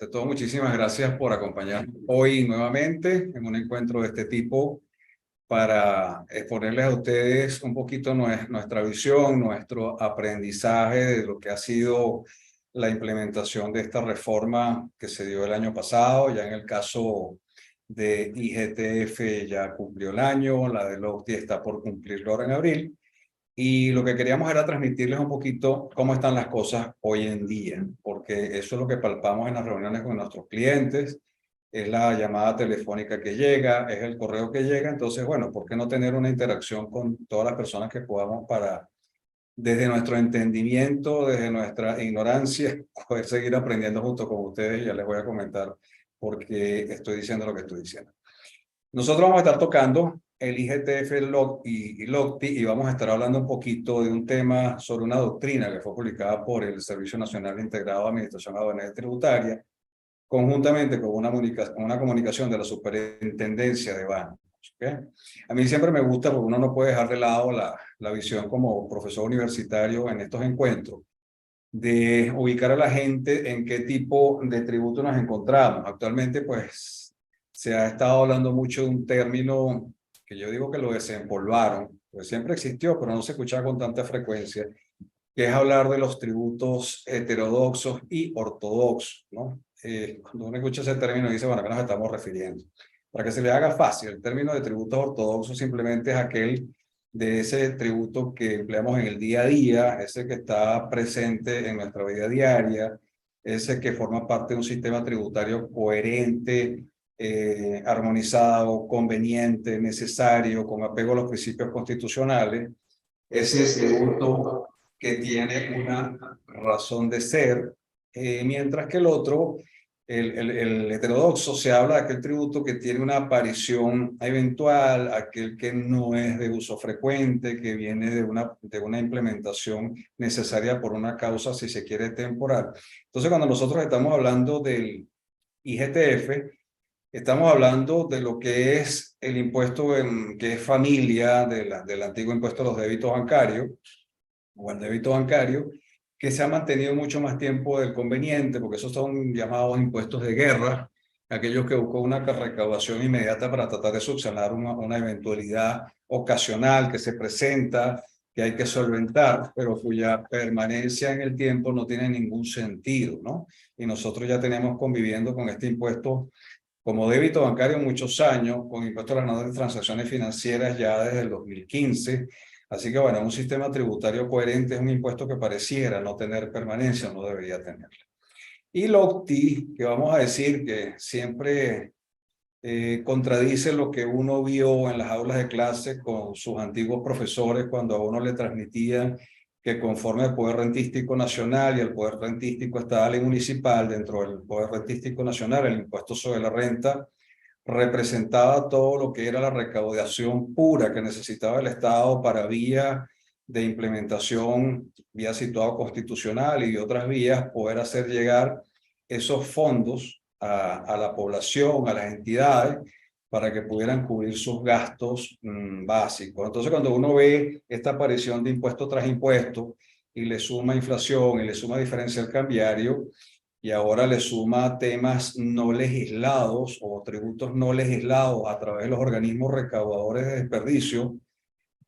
De todo, muchísimas gracias por acompañarnos hoy nuevamente en un encuentro de este tipo para exponerles a ustedes un poquito nuestra visión, nuestro aprendizaje de lo que ha sido la implementación de esta reforma que se dio el año pasado. Ya en el caso de IGTF ya cumplió el año, la de LOCTI está por cumplirlo ahora en abril. Y lo que queríamos era transmitirles un poquito cómo están las cosas hoy en día, porque eso es lo que palpamos en las reuniones con nuestros clientes, es la llamada telefónica que llega, es el correo que llega. Entonces, bueno, ¿por qué no tener una interacción con todas las personas que podamos para, desde nuestro entendimiento, desde nuestra ignorancia, poder seguir aprendiendo junto con ustedes? Ya les voy a comentar por qué estoy diciendo lo que estoy diciendo. Nosotros vamos a estar tocando el IGTF y LOCTI, y vamos a estar hablando un poquito de un tema sobre una doctrina que fue publicada por el Servicio Nacional Integrado de Administración Aduanera y Tributaria, conjuntamente con una comunicación de la Superintendencia de Bancos. ¿Okay? A mí siempre me gusta, porque uno no puede dejar de lado la visión como profesor universitario en estos encuentros, de ubicar a la gente en qué tipo de tributo nos encontramos. Actualmente, pues, se ha estado hablando mucho de un término que yo digo que lo desempolvaron, pues siempre existió, pero no se escuchaba con tanta frecuencia, que es hablar de los tributos heterodoxos y ortodoxos, ¿no? Cuando uno escucha ese término dice, bueno, ¿a qué nos estamos refiriendo? Para que se le haga fácil, el término de tributos ortodoxos simplemente es aquel de ese tributo que empleamos en el día a día, ese que está presente en nuestra vida diaria, ese que forma parte de un sistema tributario coherente, armonizado, conveniente, necesario, con apego a los principios constitucionales. Ese tributo que tiene una razón de ser, mientras que el otro, el heterodoxo, se habla de aquel tributo que tiene una aparición eventual, aquel que no es de uso frecuente, que viene de una implementación necesaria por una causa, si se quiere, temporal. Entonces, cuando nosotros estamos hablando del IGTF, estamos hablando de lo que es el impuesto que es familia del antiguo impuesto a los débitos bancarios, o el débito bancario, que se ha mantenido mucho más tiempo del conveniente, porque esos son llamados impuestos de guerra, aquellos que buscan una recaudación inmediata para tratar de subsanar una eventualidad ocasional que se presenta, que hay que solventar, pero cuya permanencia en el tiempo no tiene ningún sentido, ¿no? Y nosotros ya tenemos conviviendo con este impuesto como débito bancario muchos años, con impuesto a las ganancias de transacciones financieras ya desde el 2015. Así que bueno, un sistema tributario coherente es un impuesto que pareciera no tener permanencia, no debería tenerla. Y LOCTI, que vamos a decir que siempre contradice lo que uno vio en las aulas de clase con sus antiguos profesores cuando a uno le transmitían que conforme al poder rentístico nacional y el poder rentístico estatal y municipal, dentro del poder rentístico nacional, el impuesto sobre la renta representaba todo lo que era la recaudación pura que necesitaba el Estado para vía de implementación, vía situado constitucional y otras vías, poder hacer llegar esos fondos a la población, a las entidades, para que pudieran cubrir sus gastos básicos. Entonces, cuando uno ve esta aparición de impuesto tras impuesto y le suma inflación y le suma diferencial cambiario, y ahora le suma temas no legislados o tributos no legislados a través de los organismos recaudadores de desperdicio,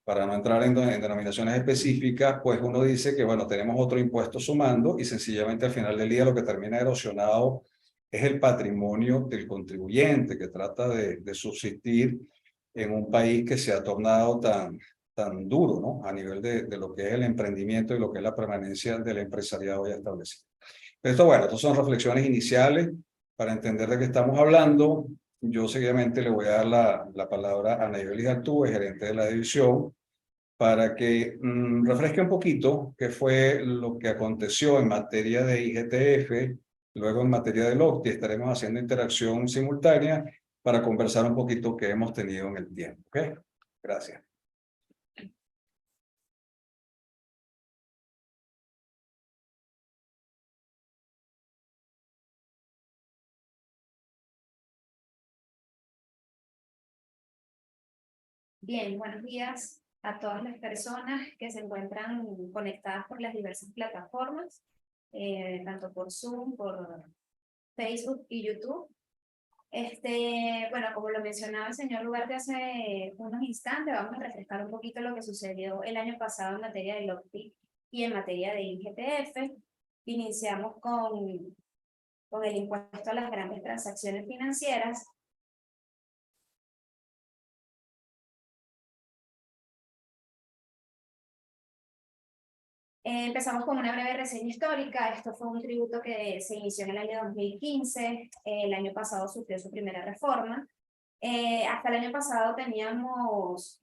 para no entrar en denominaciones específicas, pues uno dice que, bueno, tenemos otro impuesto sumando y sencillamente al final del día lo que termina erosionado es el patrimonio del contribuyente, que trata de subsistir en un país que se ha tornado tan duro, ¿no? A nivel de lo que es el emprendimiento y lo que es la permanencia del empresariado ya establecido. Esto, bueno, estas son reflexiones iniciales para entender de qué estamos hablando. Yo seguidamente le voy a dar la palabra a Nayeli Altúe, gerente de la división, para que refresque un poquito qué fue lo que aconteció en materia de IGTF, luego en materia de LOCTI. Estaremos haciendo interacción simultánea para conversar un poquito qué hemos tenido en el tiempo. ¿Okay? Gracias. Bien, buenos días a todas las personas que se encuentran conectadas por las diversas plataformas, tanto por Zoom, Facebook y YouTube. Bueno, como lo mencionaba el señor Ugarte hace unos instantes, vamos a refrescar un poquito lo que sucedió el año pasado en materia de LOCTI y en materia de IGPF. Iniciamos con el impuesto a las grandes transacciones financieras. Empezamos con una breve reseña histórica. Esto fue un tributo que se inició en el año 2015. El año pasado sufrió su primera reforma. Hasta el año pasado teníamos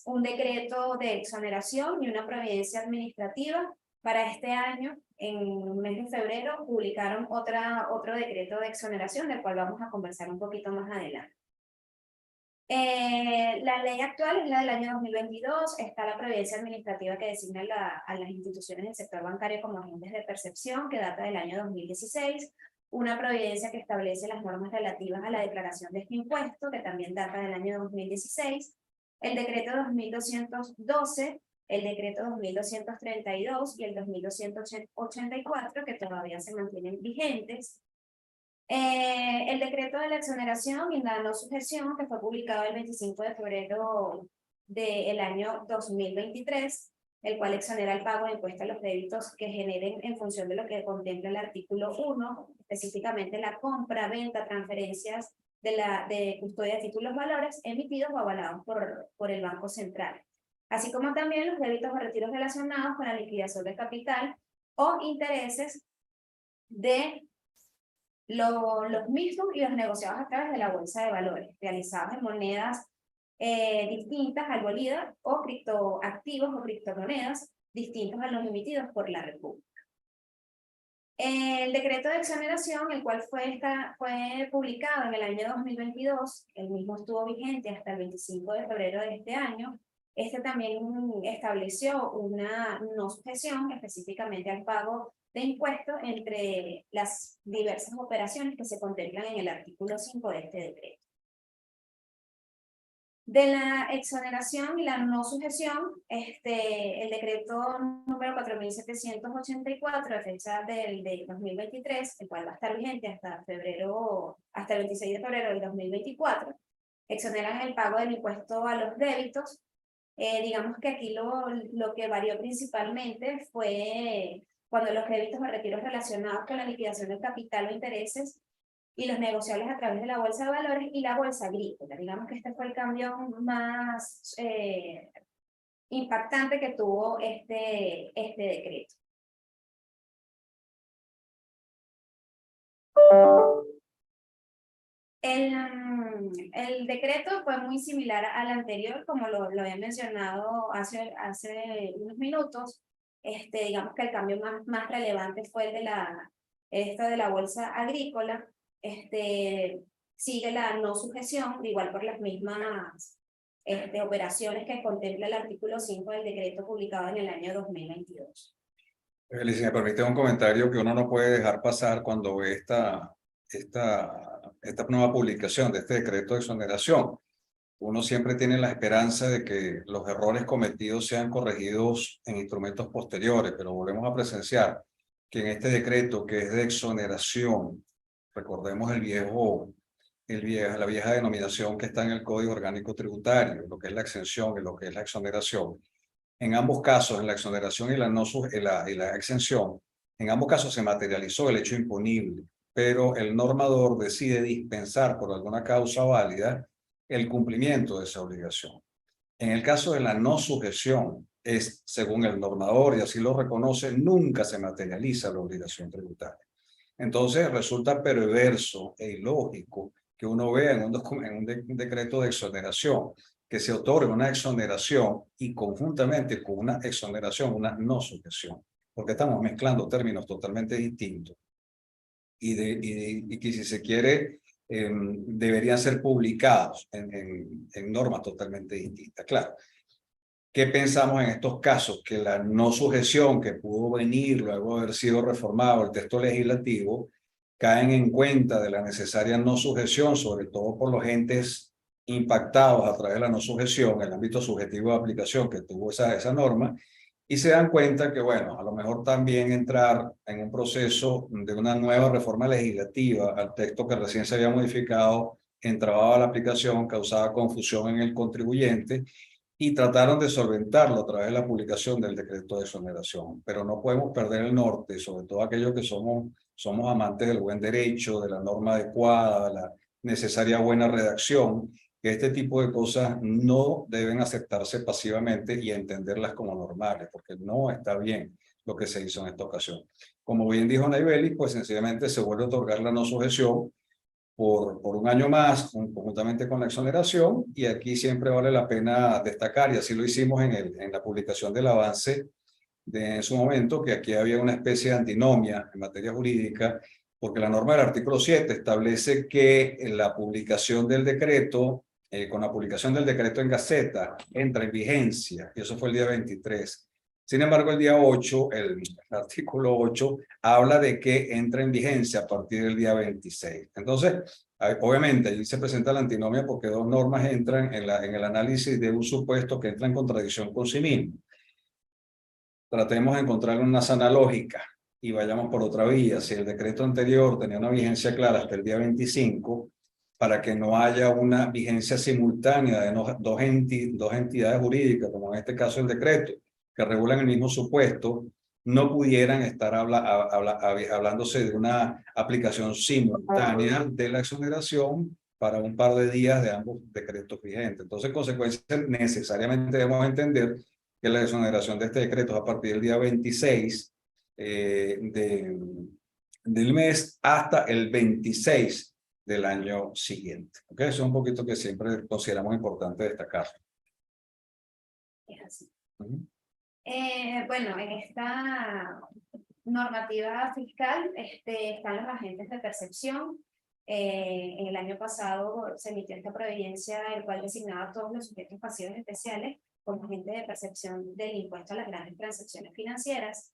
un decreto de exoneración y una providencia administrativa. Para este año, en el mes de febrero, publicaron otro decreto de exoneración, del cual vamos a conversar un poquito más adelante. La ley actual es la del año 2022, está la providencia administrativa que designa a las instituciones del sector bancario como agentes de percepción, que data del año 2016, una providencia que establece las normas relativas a la declaración de este impuesto, que también data del año 2016, el decreto 2212, el decreto 2232 y el 2284, que todavía se mantienen vigentes. El decreto de la exoneración y la no sujeción, que fue publicado el 25 de febrero del año 2023, el cual exonera el pago de impuestos a los débitos que generen en función de lo que contempla el artículo 1, específicamente la compra, venta, transferencias de custodia de títulos valores emitidos o avalados por el Banco Central, así como también los débitos o retiros relacionados con la liquidación de capital o intereses de los mismos y los negociados a través de la bolsa de valores, realizados en monedas distintas al bolívar o criptoactivos o criptomonedas distintos a los emitidos por la República. El decreto de exoneración, el cual fue publicado en el año 2022, el mismo estuvo vigente hasta el 25 de febrero de este año. También estableció una no sujeción específicamente al pago de impuestos entre las diversas operaciones que se contemplan en el artículo 5 de este decreto. De la exoneración y la no sujeción, el decreto número 4784 de fecha del 2023, el cual va a estar vigente hasta el 26 de febrero del 2024, exoneran el pago del impuesto a los débitos. Digamos que aquí lo que varió principalmente fue cuando los créditos o retiros relacionados con la liquidación del capital o intereses y los negociables a través de la bolsa de valores y la bolsa agrícola. Digamos que este fue el cambio más impactante que tuvo este decreto. El decreto fue muy similar al anterior, como lo había mencionado hace unos minutos. Digamos que el cambio más relevante fue el de la bolsa agrícola. Sigue la no sujeción, igual por las mismas operaciones que contempla el artículo 5 del decreto publicado en el año 2022. Si me permite un comentario que uno no puede dejar pasar cuando ve esta nueva publicación de este decreto de exoneración. Uno siempre tiene la esperanza de que los errores cometidos sean corregidos en instrumentos posteriores, pero volvemos a presenciar que en este decreto, que es de exoneración, recordemos la vieja denominación que está en el Código Orgánico Tributario, lo que es la exención y lo que es la exoneración. En ambos casos, en la exoneración y la exención, en ambos casos se materializó el hecho imponible, pero el normador decide dispensar por alguna causa válida el cumplimiento de esa obligación. En el caso de la no sujeción, según el normador, y así lo reconoce, nunca se materializa la obligación tributaria. Entonces resulta perverso e ilógico que uno vea en un decreto de exoneración que se otorgue una exoneración y conjuntamente con una exoneración, una no sujeción, porque estamos mezclando términos totalmente distintos y que si se quiere deberían ser publicados en normas totalmente distintas. Claro, ¿qué pensamos en estos casos? Que la no sujeción que pudo venir luego de haber sido reformado el texto legislativo caen en cuenta de la necesaria no sujeción, sobre todo por los entes impactados a través de la no sujeción, el ámbito subjetivo de aplicación que tuvo esa norma, y se dan cuenta que, bueno, a lo mejor también entrar en un proceso de una nueva reforma legislativa al texto que recién se había modificado entrababa la aplicación, causaba confusión en el contribuyente y trataron de solventarlo a través de la publicación del decreto de exoneración. Pero no podemos perder el norte, sobre todo aquellos que somos amantes del buen derecho, de la norma adecuada, de la necesaria buena redacción, que este tipo de cosas no deben aceptarse pasivamente y entenderlas como normales, porque no está bien lo que se hizo en esta ocasión. Como bien dijo Nayibeli, pues sencillamente se vuelve a otorgar la no sujeción por un año más, conjuntamente con la exoneración, y aquí siempre vale la pena destacar, y así lo hicimos en la publicación del avance en su momento, que aquí había una especie de antinomia en materia jurídica, porque la norma del artículo 7 establece que en la publicación del decreto, con la publicación del decreto en Gaceta, entra en vigencia, y eso fue el día 23. Sin embargo, el día 8, el artículo 8, habla de que entra en vigencia a partir del día 26. Entonces, obviamente, allí se presenta la antinomia porque dos normas entran en el análisis de un supuesto que entra en contradicción con sí mismo. Tratemos de encontrar una sana lógica y vayamos por otra vía. Si el decreto anterior tenía una vigencia clara hasta el día 25, para que no haya una vigencia simultánea de dos entidades jurídicas, como en este caso el decreto, que regulan el mismo supuesto, no pudieran estar hablándose de una aplicación simultánea de la exoneración para un par de días de ambos decretos vigentes. Entonces, en consecuencia, necesariamente debemos entender que la exoneración de este decreto es a partir del día 26 del mes hasta el 26 del año siguiente. ¿Okay? Eso es un poquito que siempre consideramos importante destacar. Es así. Uh-huh. Bueno, en esta normativa fiscal están los agentes de percepción. En el año pasado se emitió esta providencia, el cual designaba a todos los sujetos pasivos especiales como agentes de percepción del impuesto a las grandes transacciones financieras.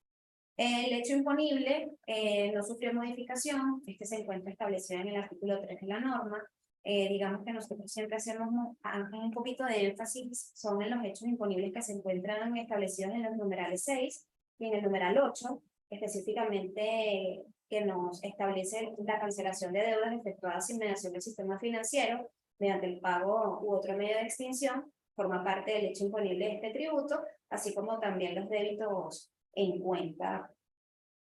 El hecho imponible no sufrió modificación. Se encuentra establecido en el artículo 3 de la norma. Digamos que nosotros siempre hacemos un poquito de énfasis son en los hechos imponibles que se encuentran establecidos en los numerales 6 y en el numeral 8, específicamente que nos establece la cancelación de deudas efectuadas sin mediación del sistema financiero mediante el pago u otro medio de extinción, forma parte del hecho imponible de este tributo, así como también los débitos en cuenta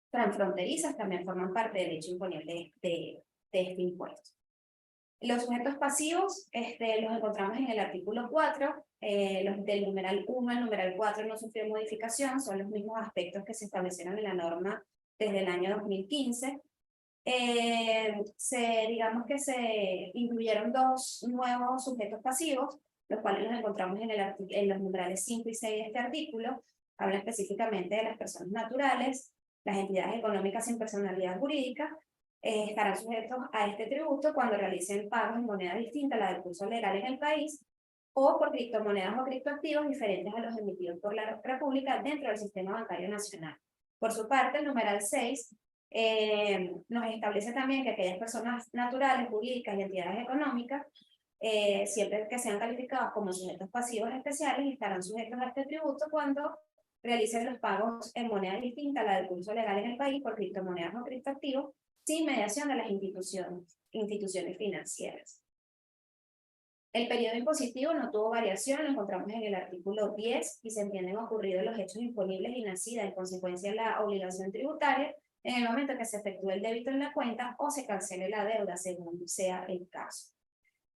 transfronterizas también forman parte del hecho imponible de este impuesto. Los sujetos pasivos los encontramos en el artículo 4, los del numeral 1 al numeral 4 no sufrió modificación, son los mismos aspectos que se establecieron en la norma desde el año 2015. Digamos que se incluyeron dos nuevos sujetos pasivos, los cuales los encontramos en los numerales 5 y 6 de este artículo. Habla específicamente de las personas naturales, las entidades económicas sin personalidad jurídica, estarán sujetos a este tributo cuando realicen pagos en moneda distinta a la del curso legal en el país o por criptomonedas o criptoactivos diferentes a los emitidos por la República dentro del sistema bancario nacional. Por su parte, el numeral 6 nos establece también que aquellas personas naturales, jurídicas y entidades económicas, siempre que sean calificadas como sujetos pasivos especiales, estarán sujetos a este tributo cuando realicen los pagos en moneda distinta a la del curso legal en el país por criptomonedas o criptoactivos sin mediación de las instituciones financieras. El periodo impositivo no tuvo variación, lo encontramos en el artículo 10 y se entienden ocurridos los hechos imponibles y nacida en consecuencia de la obligación tributaria en el momento que se efectúe el débito en la cuenta o se cancele la deuda según sea el caso.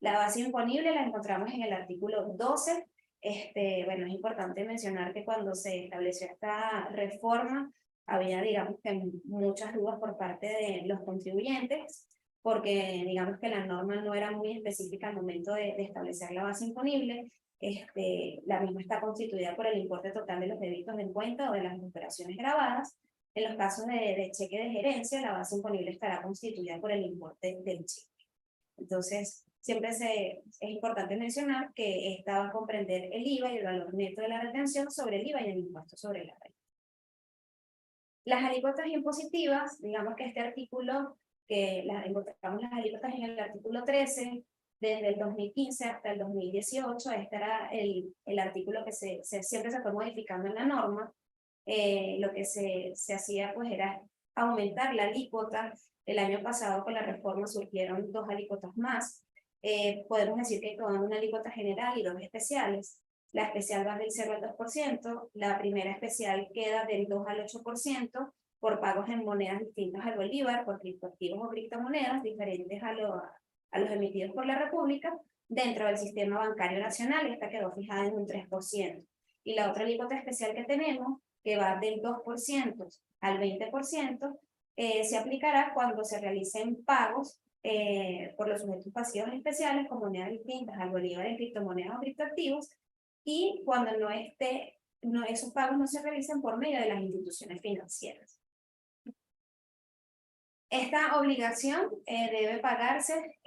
La base imponible la encontramos en el artículo 12. Bueno, es importante mencionar que cuando se estableció esta reforma había, digamos, que muchas dudas por parte de los contribuyentes, porque digamos que la norma no era muy específica al momento de establecer la base imponible. La misma está constituida por el importe total de los débitos en cuenta o de las operaciones grabadas. En los casos de cheque de gerencia, la base imponible estará constituida por el importe del cheque. Entonces, siempre es importante mencionar que esta va a comprender el IVA y el valor neto de la retención sobre el IVA y el impuesto sobre la renta. Las alícuotas impositivas, digamos que este artículo, encontramos las alícuotas en el artículo 13, desde el 2015 hasta el 2018, este era el artículo que siempre se fue modificando en la norma. lo que se hacía pues era aumentar la alícuota. El año pasado con la reforma surgieron 2 alícuotas más. Podemos decir que con una alícuota general y 2 especiales. La especial va del 0 al 2%, la primera especial queda del 2 al 8% por pagos en monedas distintas al bolívar, por criptoactivos o criptomonedas diferentes a los emitidos por la República. Dentro del sistema bancario nacional, esta quedó fijada en un 3%. Y la otra alícuota especial que tenemos, que va del 2% al 20%, se aplicará cuando se realicen pagos por los sujetos pasivos especiales con monedas distintas al bolívar en criptomonedas o criptoactivos, y cuando esos pagos no se realicen por medio de las instituciones financieras. Esta obligación debe pagarse,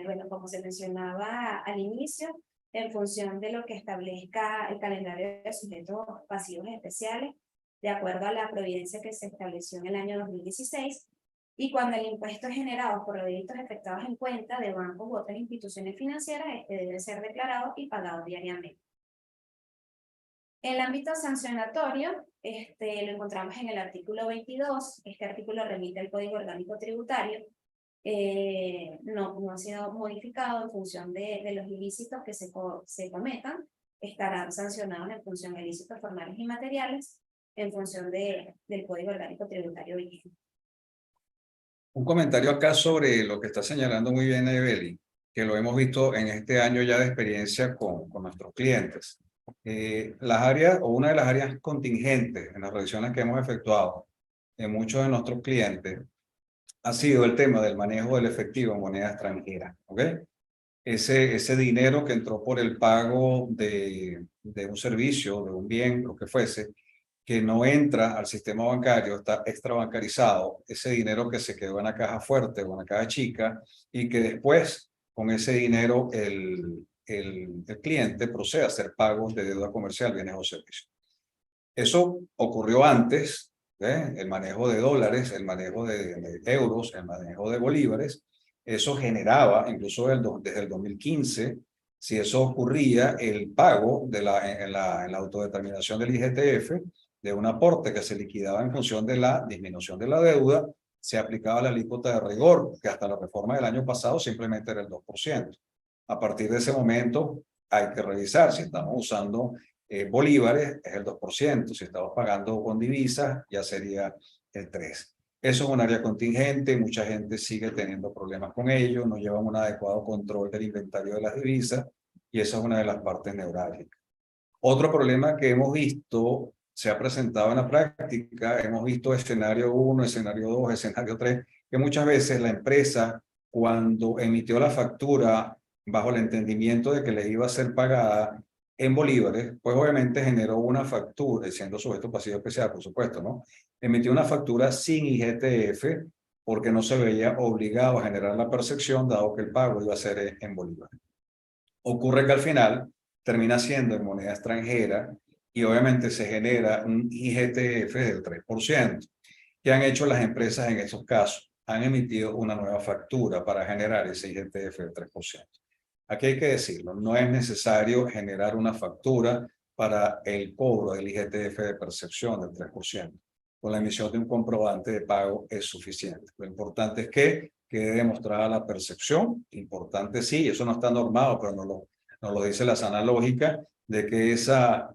bueno, como se mencionaba al inicio, en función de lo que establezca el calendario de sujetos pasivos especiales, de acuerdo a la providencia que se estableció en el año 2016, y cuando el impuesto es generado por los delitos efectuados en cuenta de bancos u otras instituciones financieras, este debe ser declarado y pagado diariamente. En el ámbito sancionatorio, lo encontramos en el artículo 22. Este artículo remite al Código Orgánico Tributario. No ha sido modificado en función de los ilícitos que se cometan. Estarán sancionados en función de ilícitos formales y materiales, en función del Código Orgánico Tributario vigente. Un comentario acá sobre lo que está señalando muy bien Evelyn, que lo hemos visto en este año ya de experiencia con nuestros clientes. Las áreas o una de las áreas contingentes en las revisiones que hemos efectuado en muchos de nuestros clientes ha sido el tema del manejo del efectivo en moneda extranjera. ¿Ok? Ese dinero que entró por el pago de un servicio, de un bien, lo que fuese, que no entra al sistema bancario, está extrabancarizado, ese dinero que se quedó en la caja fuerte o en la caja chica, y que después con ese dinero el cliente procede a hacer pagos de deuda comercial, bienes o servicios. Eso ocurrió antes, el manejo de dólares, el manejo de euros, el manejo de bolívares. Eso generaba, incluso desde el 2015, si eso ocurría, el pago en la autodeterminación del IGTF, de un aporte que se liquidaba en función de la disminución de la deuda, se aplicaba la alícuota de rigor, que hasta la reforma del año pasado simplemente era el 2%. A partir de ese momento hay que revisar si estamos usando bolívares, es el 2%. Si estamos pagando con divisas, ya sería el 3%. Eso es un área contingente, mucha gente sigue teniendo problemas con ello, no llevan un adecuado control del inventario de las divisas, y esa es una de las partes neurálgicas. Otro problema que hemos visto, se ha presentado en la práctica, hemos visto escenario 1, escenario 2, escenario 3, que muchas veces la empresa, cuando emitió la factura bajo el entendimiento de que le iba a ser pagada en bolívares, pues obviamente generó una factura, siendo sujeto pasivo especial, por supuesto, ¿no? Emitió una factura sin IGTF porque no se veía obligado a generar la percepción, dado que el pago iba a ser en bolívares. Ocurre que al final termina siendo en moneda extranjera y obviamente se genera un IGTF del 3%. ¿Qué han hecho las empresas en estos casos? Han emitido una nueva factura para generar ese IGTF del 3%. Aquí hay que decirlo, no es necesario generar una factura para el cobro del IGTF de percepción del 3%. Con la emisión de un comprobante de pago es suficiente. Lo importante es que quede demostrada la percepción. Importante sí, eso no está normado, pero nos lo dice la sana lógica de que esa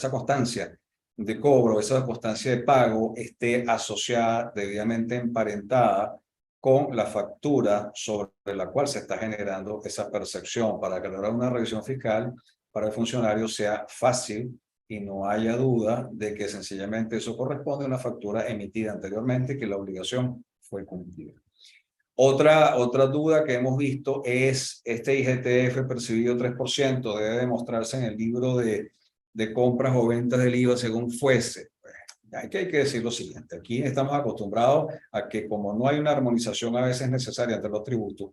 constancia de cobro, esa constancia de pago esté asociada, debidamente emparentada con la factura sobre la cual se está generando esa percepción, para que a la hora de una revisión fiscal para el funcionario sea fácil y no haya duda de que sencillamente eso corresponde a una factura emitida anteriormente y que la obligación fue cumplida. Otra duda que hemos visto es este IGTF percibido 3% debe demostrarse en el libro de compras o ventas del IVA según fuese. Aquí hay que decir lo siguiente, aquí estamos acostumbrados a que como no hay una armonización a veces necesaria entre los tributos,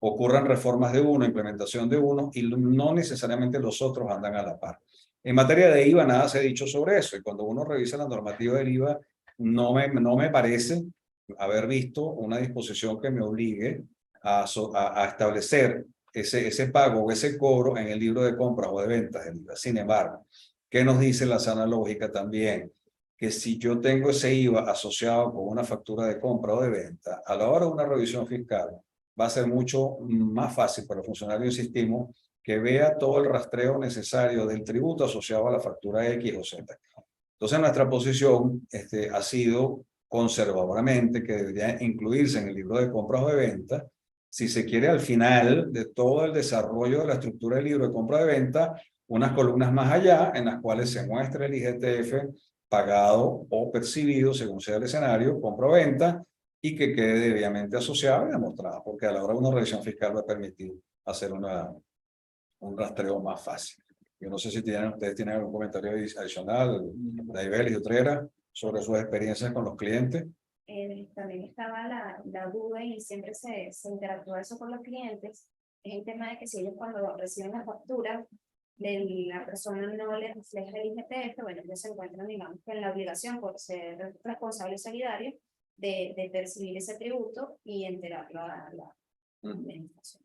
ocurran reformas de uno, implementación de uno, y no necesariamente los otros andan a la par. En materia de IVA nada se ha dicho sobre eso, y cuando uno revisa la normativa del IVA, no me parece haber visto una disposición que me obligue a establecer ese pago o ese cobro en el libro de compras o de ventas del IVA. Sin embargo, ¿Qué nos dice la sana lógica también? Que si yo tengo ese IVA asociado con una factura de compra o de venta, a la hora de una revisión fiscal, va a ser mucho más fácil para el funcionario, insistimos, que vea todo el rastreo necesario del tributo asociado a la factura X o Z. Entonces, nuestra posición ha sido conservadoramente que debería incluirse en el libro de compras o de venta, si se quiere, al final de todo el desarrollo de la estructura del libro de compra de venta, unas columnas más allá en las cuales se muestra el IGTF pagado o percibido, según sea el escenario, compra o venta, y que quede debidamente asociado y demostrado, porque a la hora de una revisión fiscal va a permitir hacer un rastreo más fácil. Yo no sé si ustedes tienen algún comentario adicional, Daibel y Utrera, sobre sus experiencias con los clientes. También estaba la duda y siempre se interactúa eso con los clientes, es el tema de que si ellos cuando reciben la factura, la persona no les refleja el IGTF, bueno, ellos se encuentran, digamos, en la obligación por ser responsable solidario de percibir ese tributo y enterarlo a la administración.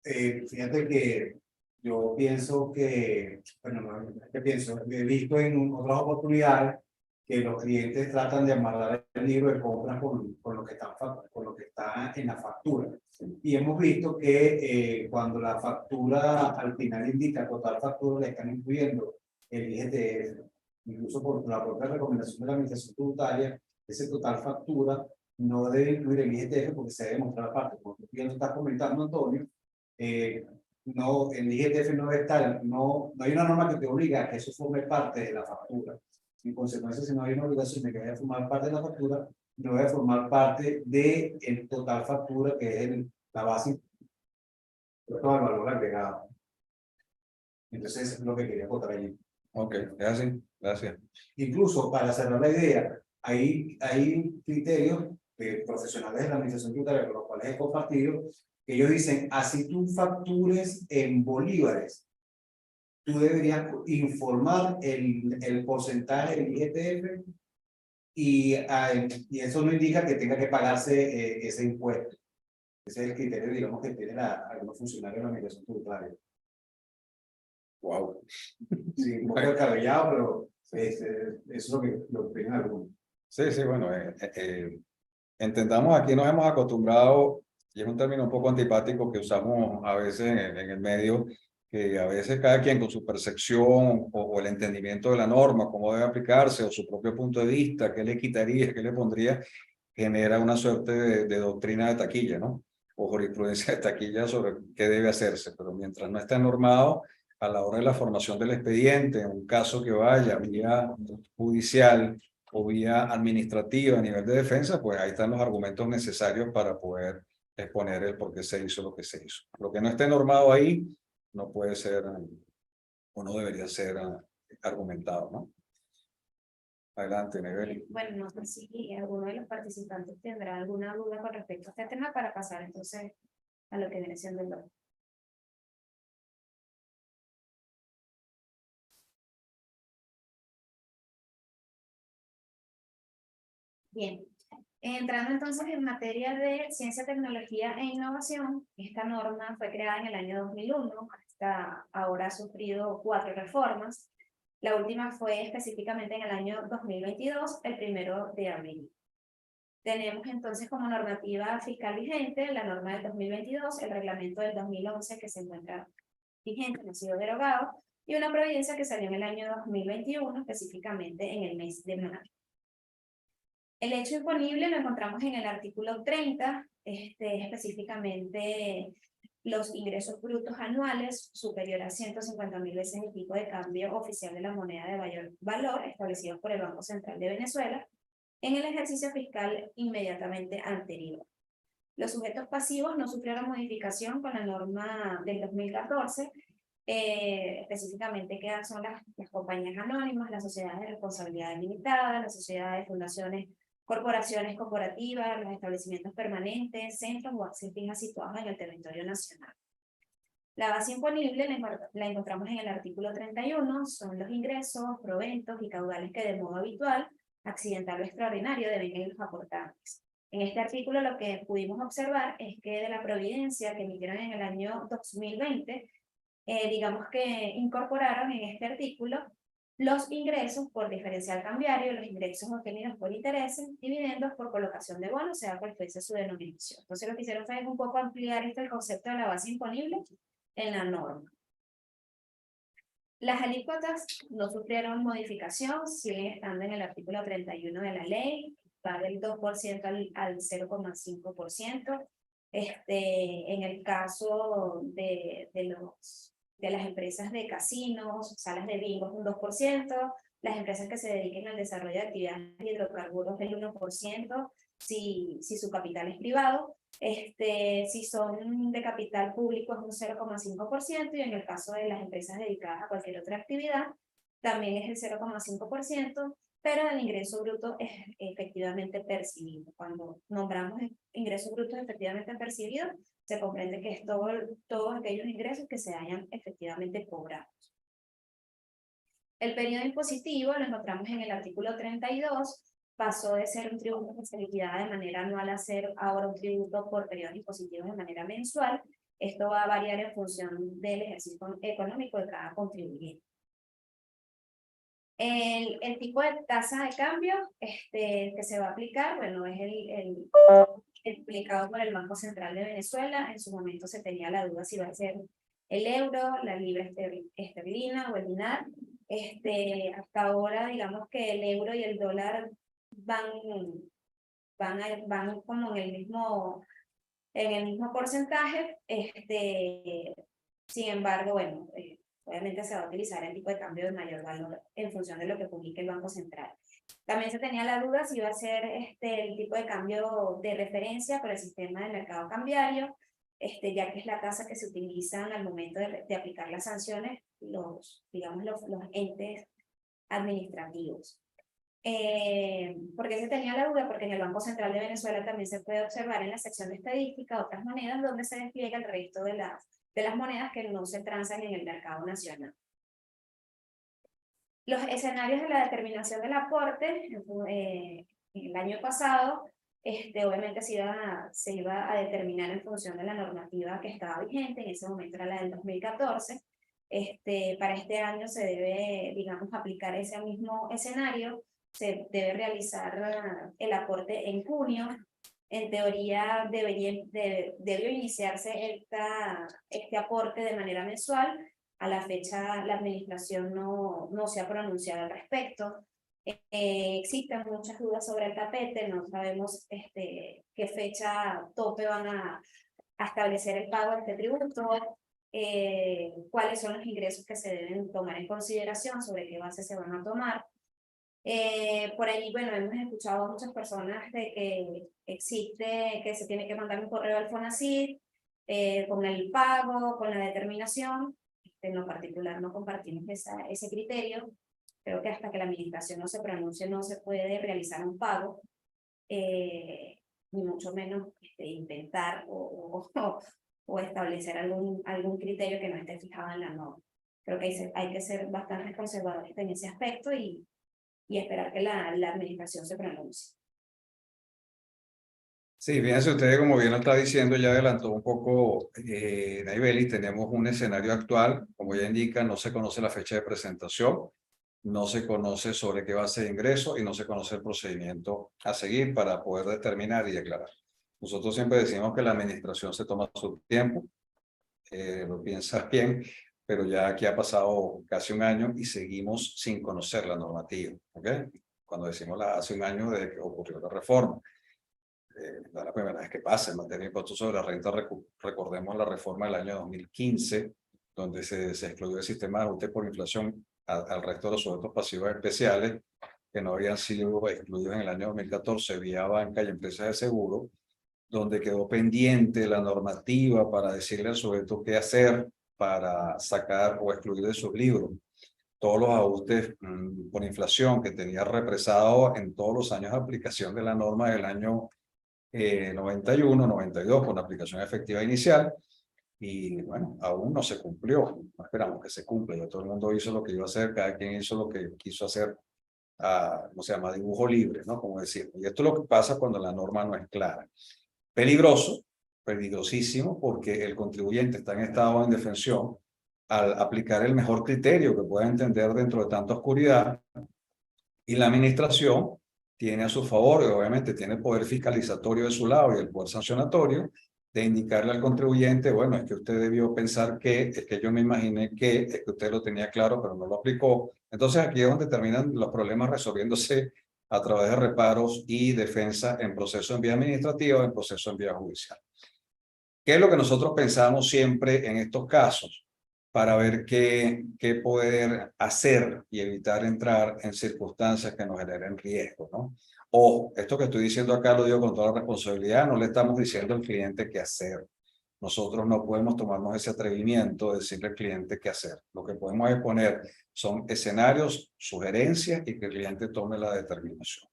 Fíjate que yo pienso que, bueno, ¿qué pienso? He visto en otras oportunidades que los clientes tratan de amarrar el libro de compras con lo que está en la factura. Y hemos visto que cuando la factura al final indica total factura, le están incluyendo el IGTF, incluso por la propia recomendación de la Administración Tributaria, ese total factura no debe incluir el IGTF porque se debe mostrar aparte. Como tú bien lo estás comentando, Antonio, no, el IGTF no debe estar, no hay una norma que te obliga a que eso forme parte de la factura. En consecuencia, si no hay una obligación de que vaya a formar parte de la factura, no vaya a formar parte del total factura, que es la base de todo el valor agregado. Entonces, eso es lo que quería contar allí. Ok, es así, gracias. Incluso, para cerrar la idea, hay criterios de profesionales de la administración tributaria con los cuales he compartido, que ellos dicen, así tú factures en bolívares, tú deberías informar el porcentaje del IGTF y eso no indica que tenga que pagarse ese impuesto. Ese es el criterio, digamos, que tienen algunos funcionarios de la administración tributaria. Wow. Sí, un poco descabellado, pero eso es lo que opinan algunos. Sí, sí, bueno, entendamos, aquí nos hemos acostumbrado, y es un término un poco antipático que usamos a veces en el medio, que a veces cada quien con su percepción o el entendimiento de la norma, cómo debe aplicarse, o su propio punto de vista, qué le quitaría, qué le pondría, genera una suerte de doctrina de taquilla, ¿no? O jurisprudencia de taquilla sobre qué debe hacerse, pero mientras no esté normado, a la hora de la formación del expediente, en un caso que vaya vía judicial o vía administrativa a nivel de defensa, pues ahí están los argumentos necesarios para poder exponer el por qué se hizo lo que se hizo. Lo que no esté normado ahí no puede ser o no debería ser argumentado, ¿no? Adelante, Nebeli. Bueno, no sé si alguno de los participantes tendrá alguna duda con respecto a este tema para pasar entonces a lo que viene siendo el otro. Bien, entrando entonces en materia de ciencia, tecnología e innovación, esta norma fue creada en el año 2001, hasta ahora ha sufrido 4 reformas. La última fue específicamente en el año 2022, el 1 de abril. Tenemos entonces como normativa fiscal vigente la norma del 2022, el reglamento del 2011 que se encuentra vigente, no ha sido derogado, y una providencia que salió en el año 2021, específicamente en el mes de mayo. El hecho imponible lo encontramos en el artículo 30, específicamente los ingresos brutos anuales superior a 150.000 veces el tipo de cambio oficial de la moneda de mayor valor establecido por el Banco Central de Venezuela en el ejercicio fiscal inmediatamente anterior. Los sujetos pasivos no sufrieron modificación con la norma del 2014, específicamente que son las compañías anónimas, las sociedades de responsabilidad limitada, las sociedades, fundaciones, corporaciones corporativas, los establecimientos permanentes, centros o acciones fijas situados en el territorio nacional. La base imponible la encontramos en el artículo 31, son los ingresos, proventos y caudales que de modo habitual, accidental o extraordinario deben los aportantes. En este artículo lo que pudimos observar es que de la providencia que emitieron en el año 2020, digamos que incorporaron en este artículo los ingresos por diferencial cambiario, los ingresos obtenidos por intereses, dividendos por colocación de bonos, sea cual fuese su denominación. Entonces lo que hicieron fue un poco ampliar el concepto de la base imponible en la norma. Las alícuotas no sufrieron modificación, siguen estando en el artículo 31 de la ley, va del 2% al 0,5%. En el caso de las empresas de casinos, salas de bingo, un 2%, las empresas que se dediquen al desarrollo de actividades de hidrocarburos, el 1%, si su capital es privado. Si son de capital público es un 0,5%, y en el caso de las empresas dedicadas a cualquier otra actividad también es el 0,5%, pero el ingreso bruto es efectivamente percibido. Cuando nombramos ingresos brutos efectivamente percibidos, se comprende que es todos aquellos ingresos que se hayan efectivamente cobrado. El periodo impositivo lo encontramos en el artículo 32, pasó de ser un tributo que se liquidaba de manera anual a ser ahora un tributo por periodos impositivos de manera mensual. Esto va a variar en función del ejercicio económico de cada contribuyente. El tipo de tasa de cambio que se va a aplicar, bueno, es el explicado por el Banco Central de Venezuela. En su momento se tenía la duda si iba a ser el euro, la libra esterlina o el dinar. Hasta ahora, digamos que el euro y el dólar van como en el mismo porcentaje. Sin embargo, bueno, obviamente se va a utilizar el tipo de cambio de mayor valor en función de lo que publique el Banco Central. También se tenía la duda si iba a ser el tipo de cambio de referencia para el sistema de mercado cambiario, ya que es la tasa que se utilizan al momento de aplicar las sanciones, los entes administrativos. ¿Por qué se tenía la duda? Porque en el Banco Central de Venezuela también se puede observar en la sección de estadística otras monedas donde se despliega el resto de las monedas que no se transan en el mercado nacional. Los escenarios de la determinación del aporte, el año pasado, obviamente se iba a determinar en función de la normativa que estaba vigente. En ese momento era la del 2014. Para este año se debe, digamos, aplicar ese mismo escenario. Se debe realizar el aporte en junio. En teoría debió iniciarse este aporte de manera mensual. A la fecha la administración no se ha pronunciado al respecto. Existen muchas dudas sobre el tapete, no sabemos qué fecha tope van a establecer el pago de este tributo, cuáles son los ingresos que se deben tomar en consideración, sobre qué base se van a tomar. Por allí, bueno, hemos escuchado a muchas personas de que se tiene que mandar un correo al FONACYT con el pago, con la determinación. En lo particular no compartimos ese criterio. Creo que hasta que la administración no se pronuncie no se puede realizar un pago, ni mucho menos intentar o establecer algún criterio que no esté fijado en la norma. Creo que hay que ser bastante conservadores en ese aspecto y esperar que la administración se pronuncie. Sí, fíjense ustedes, como bien lo está diciendo, ya adelantó un poco Nayibeli. Tenemos un escenario actual, como ya indica, no se conoce la fecha de presentación, no se conoce sobre qué base de ingreso y no se conoce el procedimiento a seguir para poder determinar y declarar. Nosotros siempre decimos que la administración se toma su tiempo, lo piensa bien, pero ya aquí ha pasado casi un año y seguimos sin conocer la normativa, ¿ok? Cuando decimos hace un año de que ocurrió la reforma. No es la primera vez que pasa en materia de impuestos sobre la renta. Recordemos la reforma del año 2015, donde se excluyó el sistema de ajuste por inflación al resto de los sujetos pasivos especiales que no habían sido excluidos en el año 2014 vía banca y empresas de seguro, donde quedó pendiente la normativa para decirle al sujeto qué hacer para sacar o excluir de sus libros todos los ajustes por inflación que tenía represado en todos los años de aplicación de la norma del año 91, 92, con la aplicación efectiva inicial. Y bueno, aún no se cumplió. No esperamos que se cumpla. Ya todo el mundo hizo lo que iba a hacer, cada quien hizo lo que quiso hacer, ¿cómo se llama? Dibujo libre, ¿no? Como decir. Y esto es lo que pasa cuando la norma no es clara. Peligroso, peligrosísimo, porque el contribuyente está en estado de indefensión al aplicar el mejor criterio que pueda entender dentro de tanta oscuridad, y la administración tiene a su favor, y obviamente tiene el poder fiscalizatorio de su lado y el poder sancionatorio, de indicarle al contribuyente, bueno, es que usted debió pensar que, es que yo me imaginé que, es que usted lo tenía claro, pero no lo aplicó. Entonces aquí es donde terminan los problemas resolviéndose a través de reparos y defensa en proceso en vía administrativa, en proceso en vía judicial. ¿Qué es lo que nosotros pensamos siempre en estos casos? Para ver qué poder hacer y evitar entrar en circunstancias que nos generen riesgo, ¿no? Ojo, esto que estoy diciendo acá lo digo con toda la responsabilidad, no le estamos diciendo al cliente qué hacer. Nosotros no podemos tomarnos ese atrevimiento de decirle al cliente qué hacer. Lo que podemos exponer son escenarios, sugerencias y que el cliente tome la determinación.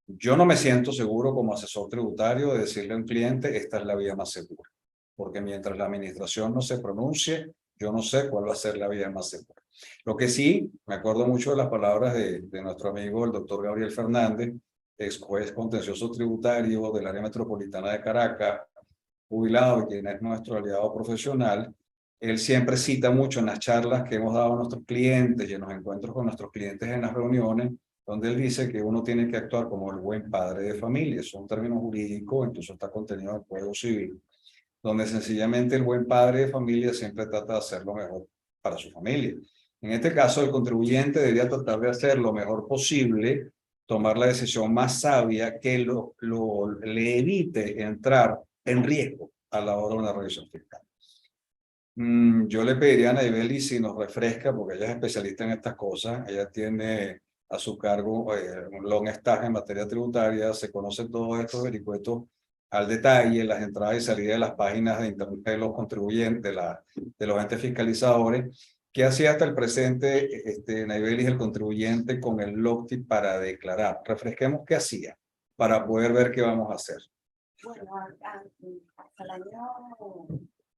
Yo no me siento seguro como asesor tributario de decirle a un cliente, esta es la vía más segura. Porque mientras la administración no se pronuncie, yo no sé cuál va a ser la vía más segura. Lo que sí, me acuerdo mucho de las palabras de nuestro amigo, el doctor Gabriel Fernández, ex juez contencioso tributario del área metropolitana de Caracas, jubilado, quien es nuestro aliado profesional. Él siempre cita mucho en las charlas que hemos dado a nuestros clientes y en los encuentros con nuestros clientes en las reuniones, donde él dice que uno tiene que actuar como el buen padre de familia. Es un término jurídico, incluso está contenido en el Código Civil, donde sencillamente el buen padre de familia siempre trata de hacer lo mejor para su familia. En este caso, el contribuyente debería tratar de hacer lo mejor posible, tomar la decisión más sabia que le evite entrar en riesgo a la hora de una revisión fiscal. Yo le pediría a Naibeli si nos refresca, porque ella es especialista en estas cosas, ella tiene a su cargo un long stage en materia tributaria, se conocen todos estos vericuetos al detalle, las entradas y salidas de las páginas de internet de los contribuyentes, de los entes fiscalizadores. ¿Qué hacía hasta el presente Naibeli, el contribuyente, con el LOCTI para declarar? Refresquemos qué hacía para poder ver qué vamos a hacer. Bueno, hasta el año,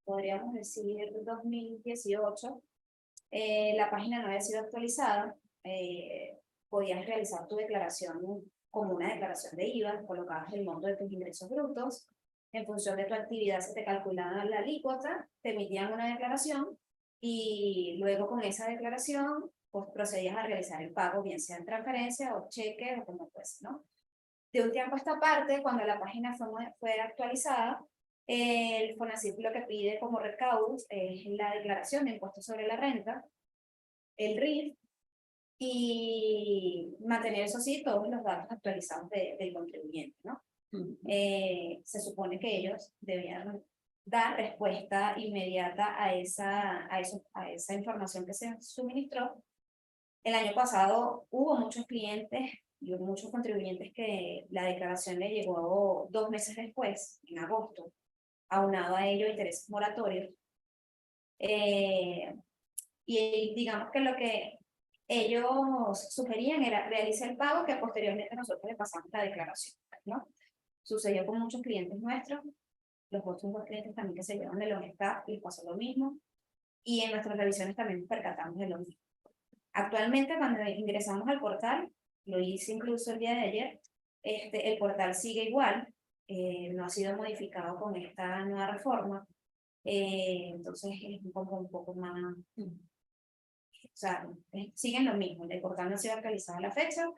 podríamos decir 2018, la página no había sido actualizada. Podías realizar tu declaración como una declaración de IVA, colocabas el monto de tus ingresos brutos, en función de tu actividad se te calculaba la alícuota, te emitían una declaración y luego con esa declaración pues procedías a realizar el pago, bien sea en transferencia o cheque o como fuese, ¿no? De un tiempo a esta parte, cuando la página fue actualizada, el FONACYT lo que pide como recaudos es la declaración de impuestos sobre la renta, el RIF, y mantener, eso sí, todos los datos actualizados del contribuyente, ¿no? Se supone que ellos debían dar respuesta inmediata a esa información que se suministró. El año pasado hubo muchos clientes y hubo muchos contribuyentes que la declaración le llegó 2 meses después, en agosto, aunado a ello intereses moratorios. Y digamos que lo que ellos sugerían era realizar el pago, que posteriormente nosotros le pasamos la declaración, ¿no? Sucedió con muchos clientes nuestros, los otros 2 clientes también que se llevaron de Lonestar les pasó lo mismo, y en nuestras revisiones también nos percatamos de lo mismo. Actualmente, cuando ingresamos al portal, lo hice incluso el día de ayer, el portal sigue igual, no ha sido modificado con esta nueva reforma, entonces es un poco más, o sea, siguen lo mismo, el portal no ha sido actualizado a la fecha,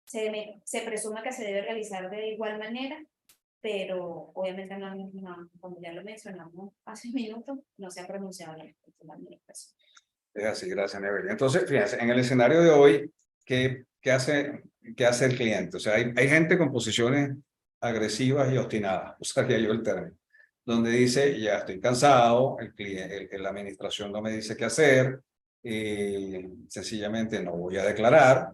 se presume que se debe realizar de igual manera, pero obviamente como ya lo mencionamos hace un minuto, no se ha pronunciado la administración. Es así, gracias, Nebel. Entonces, fíjense, en el escenario de hoy, ¿qué hace el cliente? O sea, hay gente con posiciones agresivas y obstinadas, usaría yo el término, donde dice, ya estoy cansado, la administración no me dice qué hacer, sencillamente no voy a declarar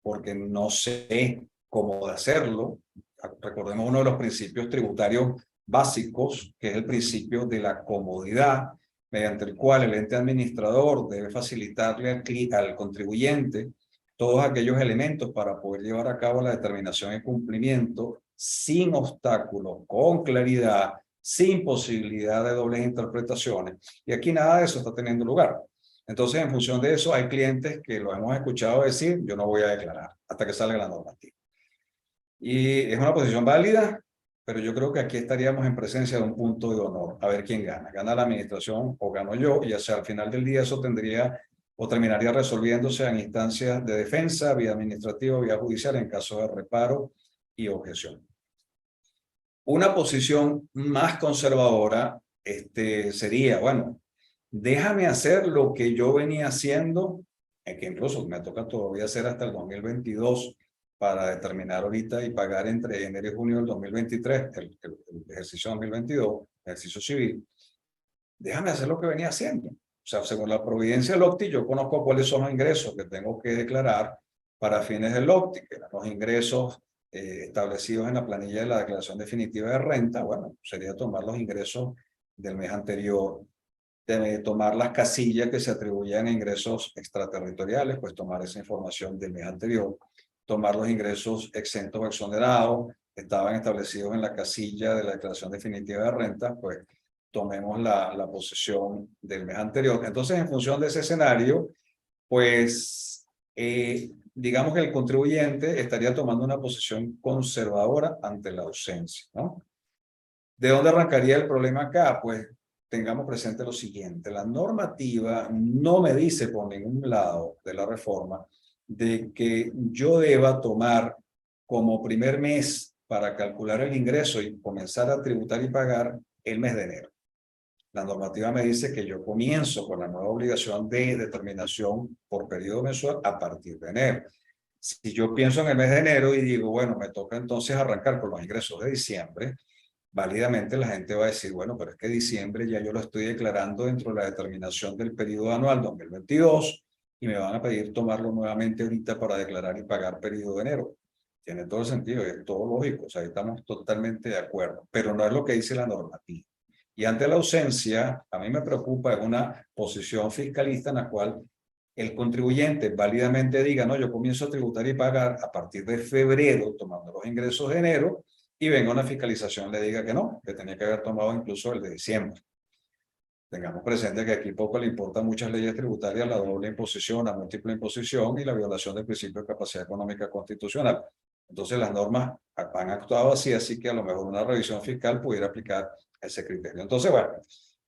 porque no sé cómo hacerlo. Recordemos uno de los principios tributarios básicos, que es el principio de la comodidad, mediante el cual el ente administrador debe facilitarle al contribuyente todos aquellos elementos para poder llevar a cabo la determinación y cumplimiento sin obstáculos, con claridad, sin posibilidad de dobles interpretaciones. Y aquí nada de eso está teniendo lugar. Entonces, en función de eso, hay clientes que lo hemos escuchado decir, yo no voy a declarar hasta que salga la normativa. Y es una posición válida, pero yo creo que aquí estaríamos en presencia de un punto de honor, a ver quién gana. ¿Gana la administración o gano yo? Y hacia al final del día eso tendría o terminaría resolviéndose en instancias de defensa, vía administrativa, vía judicial, en caso de reparo y objeción. Una posición más conservadora sería, bueno, déjame hacer lo que yo venía haciendo, que incluso me toca todavía hacer hasta el 2022 para determinar ahorita y pagar entre enero y junio del 2023, el ejercicio 2022, ejercicio civil. Déjame hacer lo que venía haciendo. O sea, según la providencia del OCTI, yo conozco cuáles son los ingresos que tengo que declarar para fines del OCTI, que eran los ingresos establecidos en la planilla de la declaración definitiva de renta. Bueno, sería tomar los ingresos del mes anterior, de tomar las casillas que se atribuían a ingresos extraterritoriales, pues tomar esa información del mes anterior, tomar los ingresos exentos o exonerados, que estaban establecidos en la casilla de la declaración definitiva de renta, pues tomemos la posición del mes anterior. Entonces, en función de ese escenario, pues digamos que el contribuyente estaría tomando una posición conservadora ante la ausencia, ¿no? ¿De dónde arrancaría el problema acá? Pues tengamos presente lo siguiente: la normativa no me dice por ningún lado de la reforma de que yo deba tomar como primer mes para calcular el ingreso y comenzar a tributar y pagar el mes de enero. La normativa me dice que yo comienzo con la nueva obligación de determinación por periodo mensual a partir de enero. Si yo pienso en el mes de enero y digo, bueno, me toca entonces arrancar con los ingresos de diciembre, válidamente la gente va a decir, bueno, pero es que diciembre ya yo lo estoy declarando dentro de la determinación del periodo anual 2022 y me van a pedir tomarlo nuevamente ahorita para declarar y pagar periodo de enero. Tiene todo el sentido, es todo lógico, o sea, estamos totalmente de acuerdo, pero no es lo que dice la normativa. Y ante la ausencia, a mí me preocupa una posición fiscalista en la cual el contribuyente válidamente diga, no, yo comienzo a tributar y pagar a partir de febrero, tomando los ingresos de enero, y venga una fiscalización le diga que no, que tenía que haber tomado incluso el de diciembre. Tengamos presente que aquí poco le importan muchas leyes tributarias, la doble imposición, la múltiple imposición y la violación del principio de capacidad económica constitucional. Entonces las normas han actuado así, así que a lo mejor una revisión fiscal pudiera aplicar ese criterio. Entonces, bueno,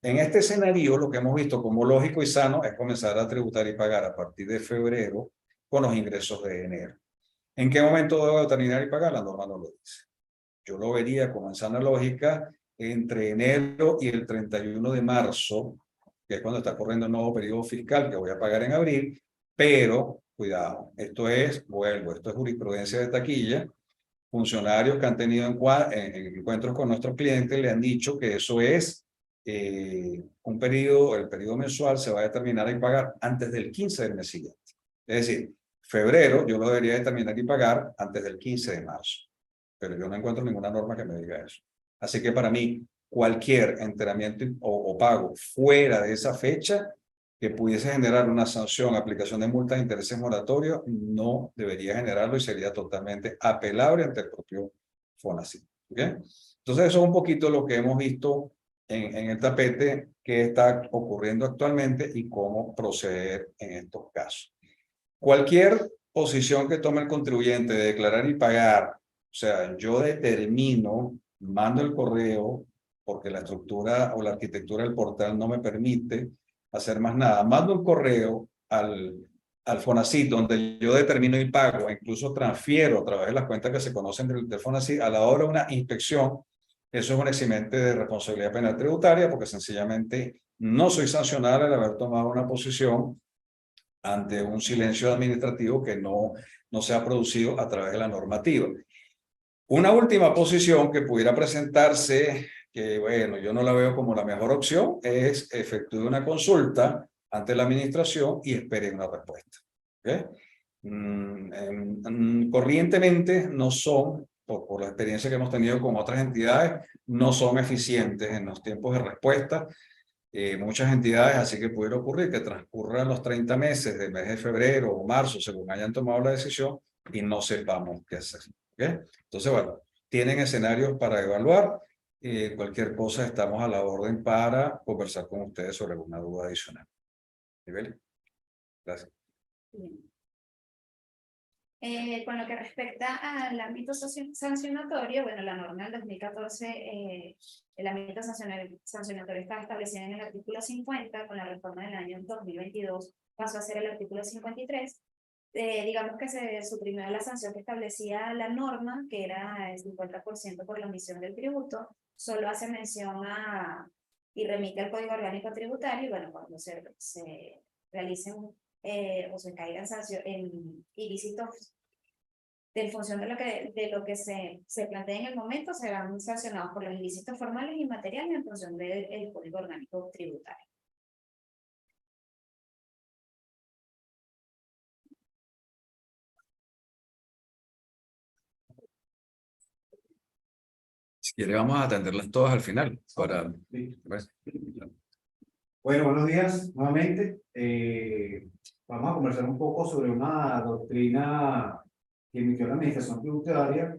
en este escenario lo que hemos visto como lógico y sano es comenzar a tributar y pagar a partir de febrero con los ingresos de enero. ¿En qué momento debo determinar y pagar? La norma no lo dice. Yo lo vería como en sana lógica entre enero y el 31 de marzo, que es cuando está corriendo el nuevo periodo fiscal que voy a pagar en abril, pero cuidado, esto es jurisprudencia de taquilla. Funcionarios que han tenido en encuentros con nuestros clientes le han dicho que eso es un periodo, el periodo mensual se va a determinar y pagar antes del 15 del mes siguiente. Es decir, febrero yo lo debería determinar y pagar antes del 15 de marzo. Pero yo no encuentro ninguna norma que me diga eso. Así que para mí, cualquier enteramiento o pago fuera de esa fecha que pudiese generar una sanción, aplicación de multas de intereses moratorios, no debería generarlo y sería totalmente apelable ante el propio FONACYT. ¿Okay? Entonces, eso es un poquito lo que hemos visto en el tapete que está ocurriendo actualmente y cómo proceder en estos casos. Cualquier posición que tome el contribuyente de declarar y pagar, o sea, yo determino, mando el correo, porque la estructura o la arquitectura del portal no me permite hacer más nada. Mando un correo al FONACYT donde yo determino y pago, e incluso transfiero a través de las cuentas que se conocen del FONACYT a la hora de una inspección. Eso es un eximente de responsabilidad penal tributaria porque sencillamente no soy sancionado al haber tomado una posición ante un silencio administrativo que no se ha producido a través de la normativa. Una última posición que pudiera presentarse, que bueno, yo no la veo como la mejor opción, es efectuar una consulta ante la administración y espere una respuesta. ¿Okay? Corrientemente no son, por la experiencia que hemos tenido con otras entidades, no son eficientes en los tiempos de respuesta. Muchas entidades, así que pudiera ocurrir que transcurran los 30 meses del mes de febrero o marzo, según hayan tomado la decisión, y no sepamos qué hacer. ¿Okay? Entonces, bueno, tienen escenarios para evaluar. Cualquier cosa estamos a la orden para conversar con ustedes sobre alguna duda adicional. ¿Nivel? Gracias. Bien. Con lo que respecta al ámbito sancionatorio, bueno, la norma del 2014, el ámbito sancionatorio estaba establecido en el artículo 50, con la reforma del año 2022 pasó a ser el artículo 53. Digamos que se suprimió la sanción que establecía la norma, que era el 50% por la omisión del tributo, solo hace mención y remite al Código Orgánico Tributario, y bueno, cuando se realicen o se caigan en ilícitos en función de lo que se plantea en el momento, serán sancionados por los ilícitos formales y materiales en función del Código Orgánico Tributario. Si quiere, vamos a atenderlas todas al final. Para... Bueno, buenos días nuevamente. Vamos a conversar un poco sobre una doctrina que emitió la Administración Tributaria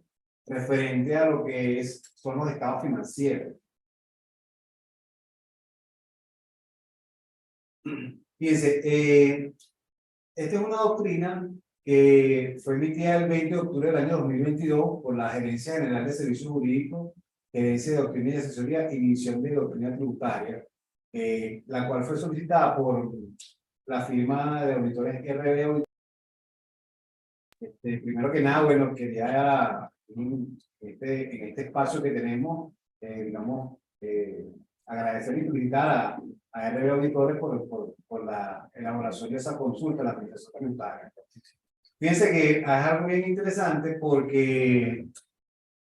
referente a lo que son los estados financieros. Fíjense, esta es una doctrina que fue emitida el 20 de octubre del año 2022 por la Gerencia General de Servicios Jurídicos, Gerencia de Doctrina y Asesoría y División de Doctrina Tributaria, la cual fue solicitada por la firma de auditores RB. Primero que nada, bueno, quería en este espacio que tenemos, digamos, agradecer y felicitar a RB Auditores por la elaboración de esa consulta, la Administración Tributaria. Fíjense que es algo bien interesante porque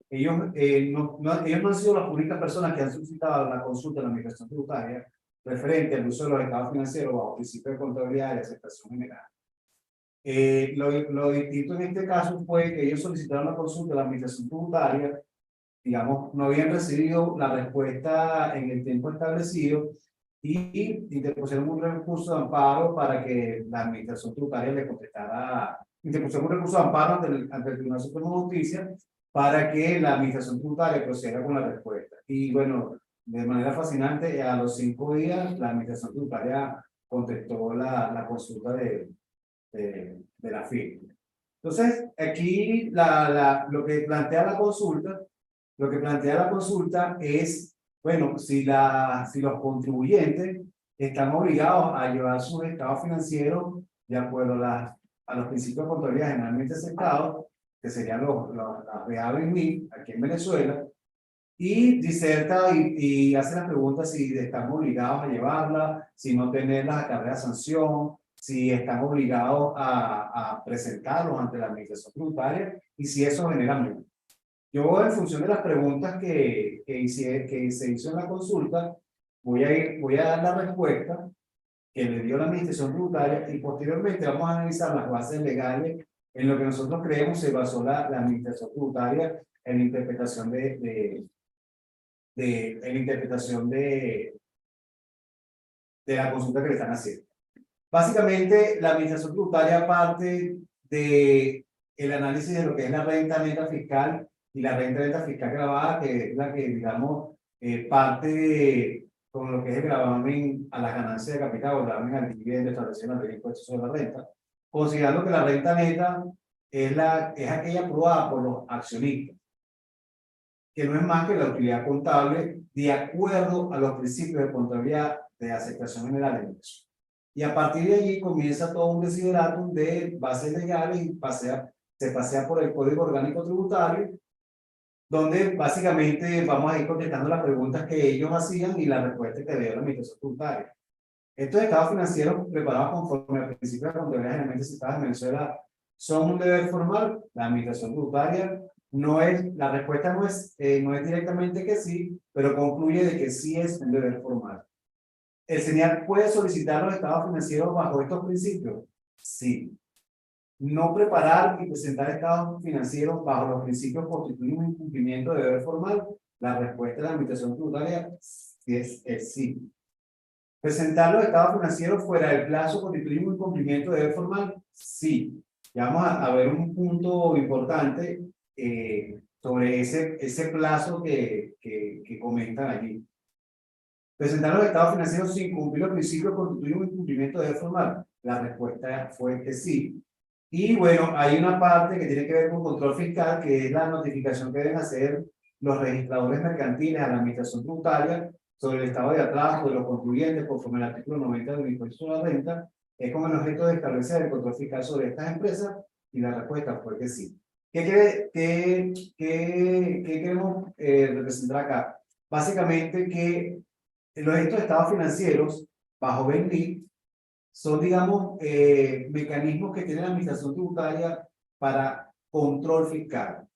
ellos, ellos no han sido las únicas personas que han solicitado la consulta de la Administración Tributaria referente al uso de los estados financieros bajo principios de contabilidad y aceptación general. Lo distinto en este caso fue que ellos solicitaron la consulta de la Administración Tributaria, digamos, no habían recibido la respuesta en el tiempo establecido y interpusieron un recurso de amparo para que la Administración Tributaria le contestara, interpusieron un recurso de amparo ante el Tribunal Supremo de Justicia para que la Administración Tributaria procediera con la respuesta. Y bueno, de manera fascinante, a los 5 días la Administración Tributaria contestó la consulta de la firma. Entonces, aquí lo que plantea la consulta es, bueno, si los contribuyentes están obligados a llevar sus estados financieros de acuerdo a los principios de contabilidad generalmente aceptados, que serían los reales MIP aquí en Venezuela, y diserta y hace la pregunta si están obligados a llevarla, si no tenerlas acarrea sanción, si están obligados a presentarlos ante la Administración Tributaria y si eso genera multa. Yo, en función de las preguntas que se hizo en la consulta, voy a dar la respuesta que le dio la Administración Tributaria y posteriormente vamos a analizar las bases legales en lo que nosotros creemos se basó la Administración Tributaria en la interpretación de la consulta que le están haciendo. Básicamente, la Administración Tributaria parte de el análisis de lo que es la renta neta fiscal y la renta neta fiscal grabada, que es la que, digamos, parte con lo que es el gravamen a las ganancias de capital o gravamen al dividendo establecido en la ley de impuestos sobre la renta, considerando que la renta neta es aquella aprobada por los accionistas, que no es más que la utilidad contable de acuerdo a los principios de contabilidad de aceptación general de ingresos. Y a partir de allí comienza todo un desideratum de bases legales y se pasea por el Código Orgánico Tributario, donde básicamente vamos a ir contestando las preguntas que ellos hacían y las respuestas que dio la Administración Tributaria. Estos estados financieros preparados conforme al principio de contabilidad generalmente citadas en Venezuela son un deber formal. La Administración Tributaria la respuesta no es directamente que sí, pero concluye de que sí es un deber formal. ¿El CENIAT puede solicitar los estados financieros bajo estos principios? Sí. No preparar y presentar estados financieros bajo los principios constituye un incumplimiento de deber formal. La respuesta de la Administración Tributaria es sí. ¿Presentar los estados financieros fuera del plazo constituye un incumplimiento de deber formal? Sí. Ya vamos a ver un punto importante sobre ese plazo que comentan allí. ¿Presentar los estados financieros sin cumplir los principios constituye un incumplimiento de deber formal? La respuesta fue que sí. Y bueno, hay una parte que tiene que ver con control fiscal, que es la notificación que deben hacer los registradores mercantiles a la administración tributaria sobre el estado de atraso de los contribuyentes conforme al artículo 90 del impuesto sobre la renta, es con el objeto de establecer el control fiscal sobre estas empresas, y la respuesta fue que sí. ¿Qué queremos representar acá? Básicamente que estos estados financieros, bajo BENRI, son, digamos, mecanismos que tiene la administración tributaria para control fiscal.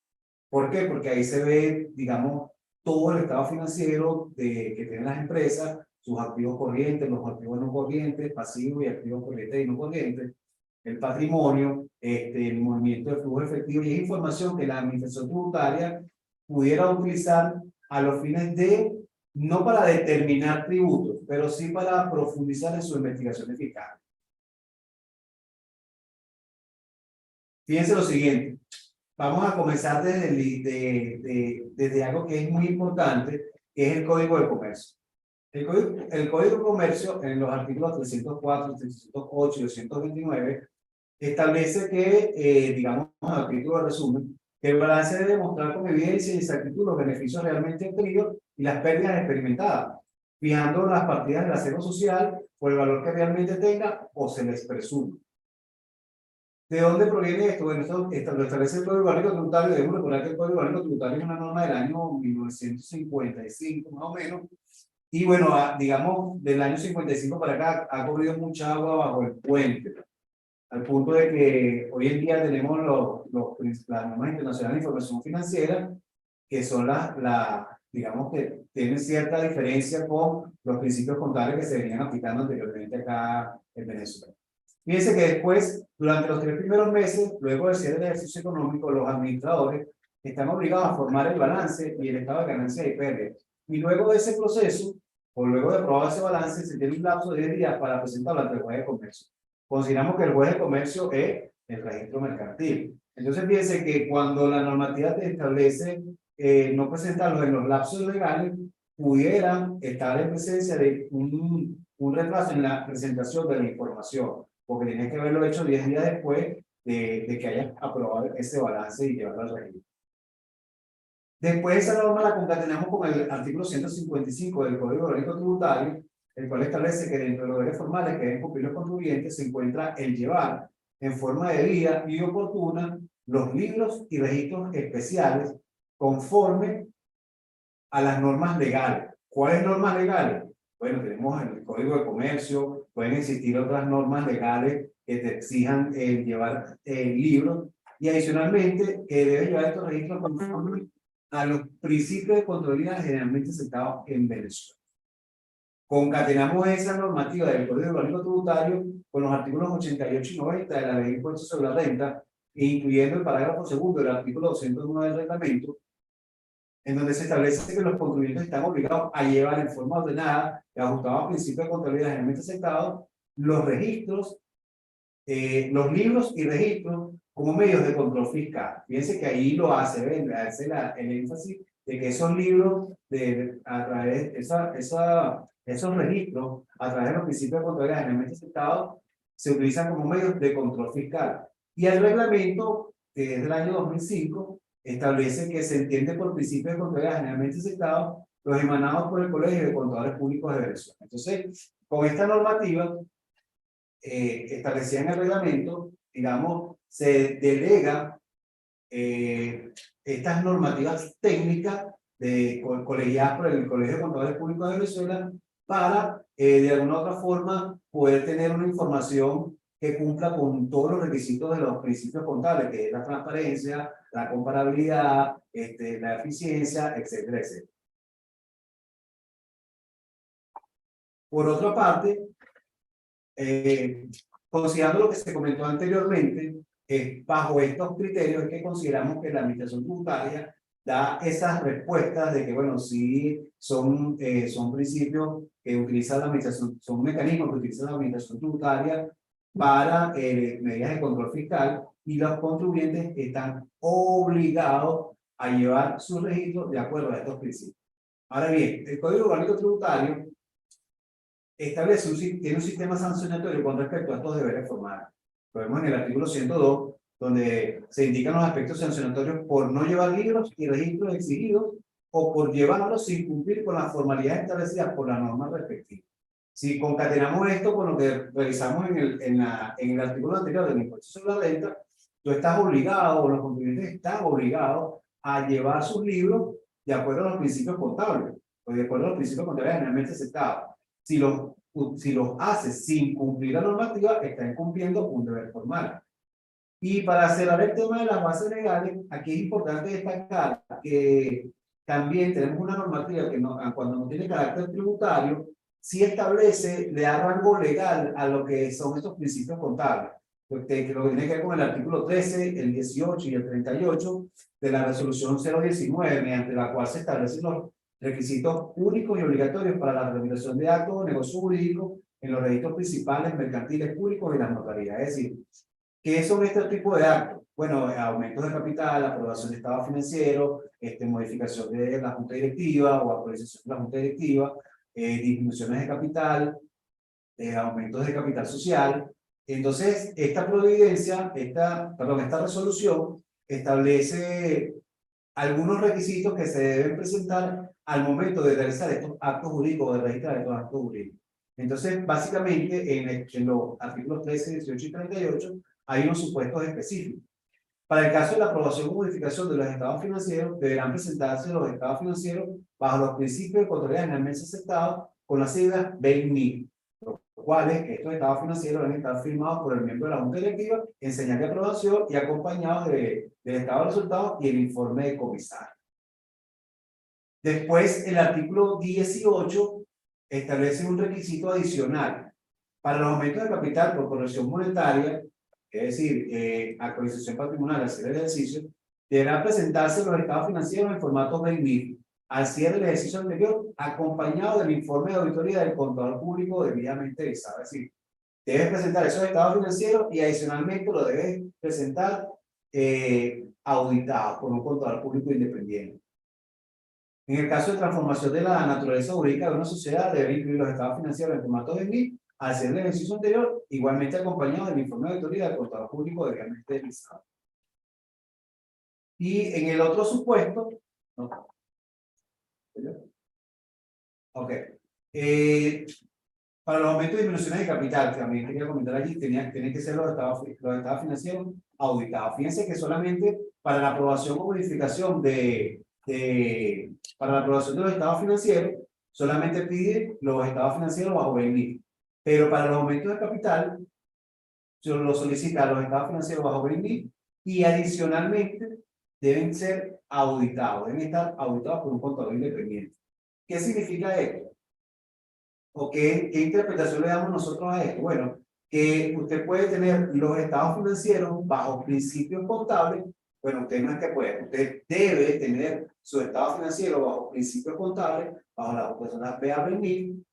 ¿Por qué? Porque ahí se ve, digamos, todo el estado financiero que tienen las empresas, sus activos corrientes, los activos no corrientes, pasivos y activos corrientes y no corrientes, el patrimonio, el movimiento de flujo efectivo, y es información que la administración tributaria pudiera utilizar a los fines de, no para determinar tributos, pero sí para profundizar en sus investigaciones fiscales. Fíjense lo siguiente, vamos a comenzar desde algo que es muy importante, que es el Código de Comercio. El Código de Comercio, en los artículos 304, 308 y 229, establece que, digamos, a título de resumen, que el balance debe mostrar con evidencia y exactitud los beneficios realmente obtenidos y las pérdidas experimentadas, fijando las partidas del acervo social por el valor que realmente tenga o se les presume. ¿De dónde proviene esto? Bueno, esto lo establece el Código Orgánico Tributario. Debemos recordar que el Código Orgánico Tributario es una norma del año 1955, más o menos. Y bueno, digamos, del año 55 para acá ha corrido mucha agua bajo el puente, al punto de que hoy en día tenemos las normas internacionales de información financiera, que son digamos, que tienen cierta diferencia con los principios contables que se venían aplicando anteriormente acá en Venezuela. Fíjense que después, durante los 3 primeros meses, luego del cierre del ejercicio económico, los administradores están obligados a formar el balance y el estado de ganancias y pérdidas. Y luego de ese proceso, o luego de aprobar ese balance, se tiene un lapso de 10 días para presentarlo ante el juez de comercio. Consideramos que el juez de comercio es el registro mercantil. Entonces, fíjense que cuando la normativa te establece no presentarlos en los lapsos legales, pudieran estar en presencia de un retraso en la presentación de la información, porque tienes que haberlo hecho 10 días después de que hayas aprobado ese balance y llevarlo al registro. Después esa norma la concatenamos con el artículo 155 del Código Orgánico Tributario, el cual establece que dentro de los deberes formales que deben cumplir los contribuyentes se encuentra el llevar en forma debida y oportuna los libros y registros especiales conforme a las normas legales. ¿Cuáles normas legales? Bueno, tenemos el Código de Comercio, pueden existir otras normas legales que te exijan llevar libros, y adicionalmente que debes llevar estos registros conforme a los principios de contabilidad generalmente aceptados en Venezuela. Concatenamos esa normativa del Código Orgánico Tributario con los artículos 88 y 90 de la Ley de Impuestos sobre la Renta, incluyendo el parágrafo segundo del artículo 201 del reglamento, en donde se establece que los contribuyentes están obligados a llevar en forma ordenada y ajustada a principios de contabilidad generalmente aceptados los registros, los libros y registros como medios de control fiscal. Fíjense que ahí lo hace el énfasis de que esos libros, a través esos registros, a través de los principios de contabilidad generalmente aceptados, se utilizan como medios de control fiscal. Y el reglamento, que es del año 2005, establece que se entiende por principios de contabilidad generalmente aceptados los emanados por el Colegio de Contadores Públicos de Venezuela. Entonces, con esta normativa establecida en el reglamento, digamos, se delega estas normativas técnicas colegiadas por el Colegio de Contadores Públicos de Venezuela para, de alguna u otra forma, poder tener una información que cumpla con todos los requisitos de los principios contables, que es la transparencia, la comparabilidad, la eficiencia, etcétera, etcétera. Por otra parte, considerando lo que se comentó anteriormente, bajo estos criterios es que consideramos que la administración tributaria da esas respuestas de que, bueno, sí son principios que utiliza la administración, son mecanismos que utiliza la administración tributaria para medidas de control fiscal, y los contribuyentes están obligados a llevar sus registros de acuerdo a estos principios. Ahora bien, el Código Orgánico Tributario tiene un sistema sancionatorio con respecto a estos deberes formales. Lo vemos en el artículo 102, donde se indican los aspectos sancionatorios por no llevar libros y registros exigidos o por llevarlos sin cumplir con las formalidades establecidas por la norma respectiva. Si concatenamos esto con lo que revisamos en el artículo anterior del impuesto sobre la renta, tú estás obligado, o los contribuyentes están obligados a llevar sus libros de acuerdo a los principios contables, o de acuerdo a los principios contables generalmente aceptados. Si los haces sin cumplir la normativa, están incumpliendo un deber formal. Y para cerrar el tema de las bases legales, aquí es importante destacar que también tenemos una normativa que cuando no tiene carácter tributario, sí establece, le da rango legal a lo que son estos principios contables. Lo que tiene que ver con el artículo 13, el 18 y el 38 de la resolución 019, mediante la cual se establecen los requisitos únicos y obligatorios para la realización de actos o negocios jurídicos en los registros principales, mercantiles, públicos y las notarías. Es decir, ¿qué son este tipo de actos? Bueno, aumentos de capital, aprobación de estado financiero, modificación de la junta directiva o actualización de la junta directiva, disminuciones de capital, aumentos de capital social. Entonces, esta esta resolución establece algunos requisitos que se deben presentar al momento de realizar estos actos jurídicos o de registrar estos actos jurídicos. Entonces, básicamente, en los artículos 13, 18 y 38 hay unos supuestos específicos. Para el caso de la aprobación o modificación de los estados financieros, deberán presentarse los estados financieros bajo los principios de contabilidad generalmente aceptados con las siglas BEI-MIB, los cuales estos estados financieros deben estar firmados por el miembro de la junta directiva en señal de aprobación y acompañados del estado de resultados y el informe de comisario. Después, el artículo 18 establece un requisito adicional. Para los aumentos de capital por corrección monetaria, es decir, actualización patrimonial al cierre del ejercicio, deberá presentarse los estados financieros en formato BEI-MIB al cierre del ejercicio anterior, acompañado del informe de auditoría del contador público debidamente revisado. Es decir, debes presentar esos estados financieros y adicionalmente lo debes presentar auditado por un contador público independiente. En el caso de transformación de la naturaleza jurídica de una sociedad, debe incluir los estados financieros en formato BEI-MIB al ser el ejercicio anterior, igualmente acompañado del informe de auditoría del contador público debidamente revisado. Y en el otro supuesto, ¿no? Ok. Para los aumentos y disminuciones de capital, que también quería comentar allí, tienen que ser los estados financieros auditados. Fíjense que solamente para la aprobación o modificación para la aprobación de los estados financieros, solamente pide los estados financieros bajo BEI-MIB. Pero para los aumentos de capital, yo lo solicita los estados financieros bajo BEI-MIB y adicionalmente deben ser auditados, deben estar auditados por un contador independiente. ¿Qué significa esto? ¿O qué interpretación le damos nosotros a esto? Bueno, que usted puede tener los estados financieros bajo principios contables. Bueno, usted no es que puede, usted debe tener su estado financiero bajo principios contables, bajo las personas BEI-MIB,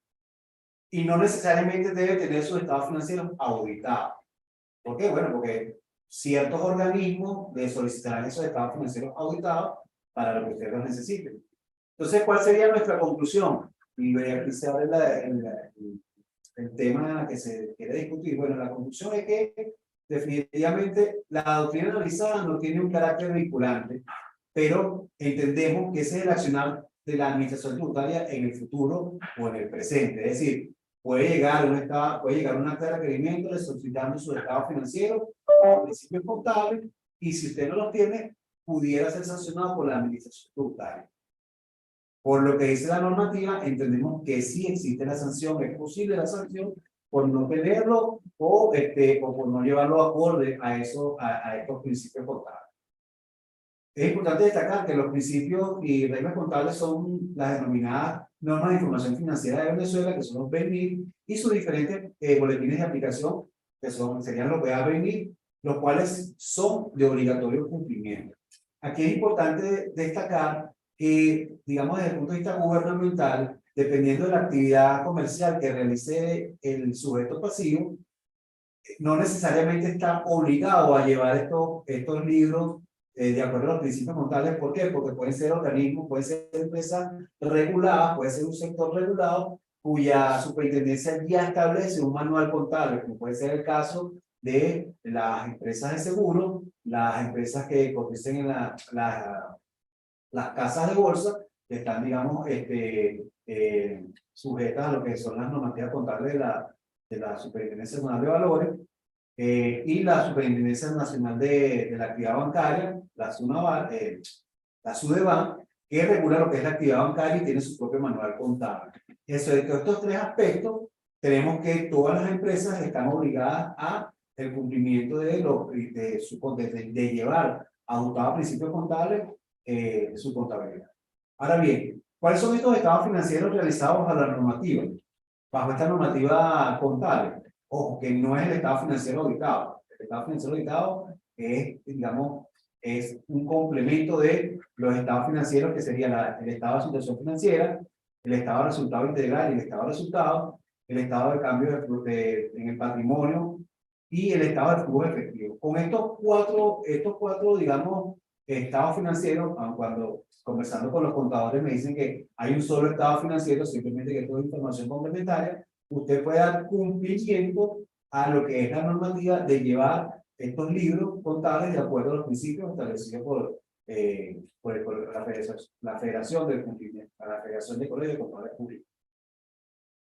y no necesariamente debe tener su estado financiero auditado. ¿Por qué? Bueno, porque ciertos organismos le solicitarán esos estados financieros auditados para lo que ustedes los necesiten. Entonces, ¿cuál sería nuestra conclusión? Y aquí se abre el tema que se quiere discutir. Bueno, la conclusión es que definitivamente la doctrina analizada no tiene un carácter vinculante, pero entendemos que ese es el accionar de la administración tributaria en el futuro o en el presente. Es decir, puede llegar un acta de requerimiento solicitando su estado financiero o principios contables, y si usted no los tiene, pudiera ser sancionado por la administración tributaria. Por lo que dice la normativa, entendemos que sí existe la sanción, es posible la sanción por no tenerlo o por no llevarlo acorde a estos principios contables. Es importante destacar que los principios y reglas contables son las denominadas normas de información financiera de Venezuela, que son los BEI-MIB, y sus diferentes boletines de aplicación, que serían los BEA-BEI-MIB, los cuales son de obligatorio cumplimiento. Aquí es importante destacar que, digamos, desde el punto de vista gubernamental, dependiendo de la actividad comercial que realice el sujeto pasivo, no necesariamente está obligado a llevar estos libros de acuerdo a los principios contables. ¿Por qué? Porque pueden ser organismos, pueden ser empresas reguladas, puede ser un sector regulado cuya superintendencia ya establece un manual contable, como puede ser el caso de las empresas de seguro, las empresas que cotizan en las casas de bolsa, que están, digamos, sujetas a lo que son las normativas contables de la Superintendencia Nacional de Valores, y la Superintendencia Nacional de la Actividad Bancaria, la SUDEBAN, que regula lo que es la actividad bancaria y tiene su propio manual contable. Eso de que estos tres aspectos, tenemos que todas las empresas están obligadas a el cumplimiento de llevar ajustado a principios contables su contabilidad. Ahora bien, ¿cuáles son estos estados financieros realizados a la normativa? Bajo esta normativa contable. Ojo, que no es el estado financiero auditado. El estado financiero auditado es, digamos, es un complemento de los estados financieros, que sería el estado de situación financiera, el estado de resultado integral y el estado de resultado, el estado de cambio en el patrimonio y el estado de flujo efectivo. Con estos cuatro, digamos, estados financieros, aun cuando conversando con los contadores me dicen que hay un solo estado financiero, simplemente que es toda información complementaria, usted puede dar cumplimiento a lo que es la normativa de llevar estos libros contables de acuerdo a los principios establecidos por la Federación del Cumplimiento, la Federación de Colegios de Contadores Públicos.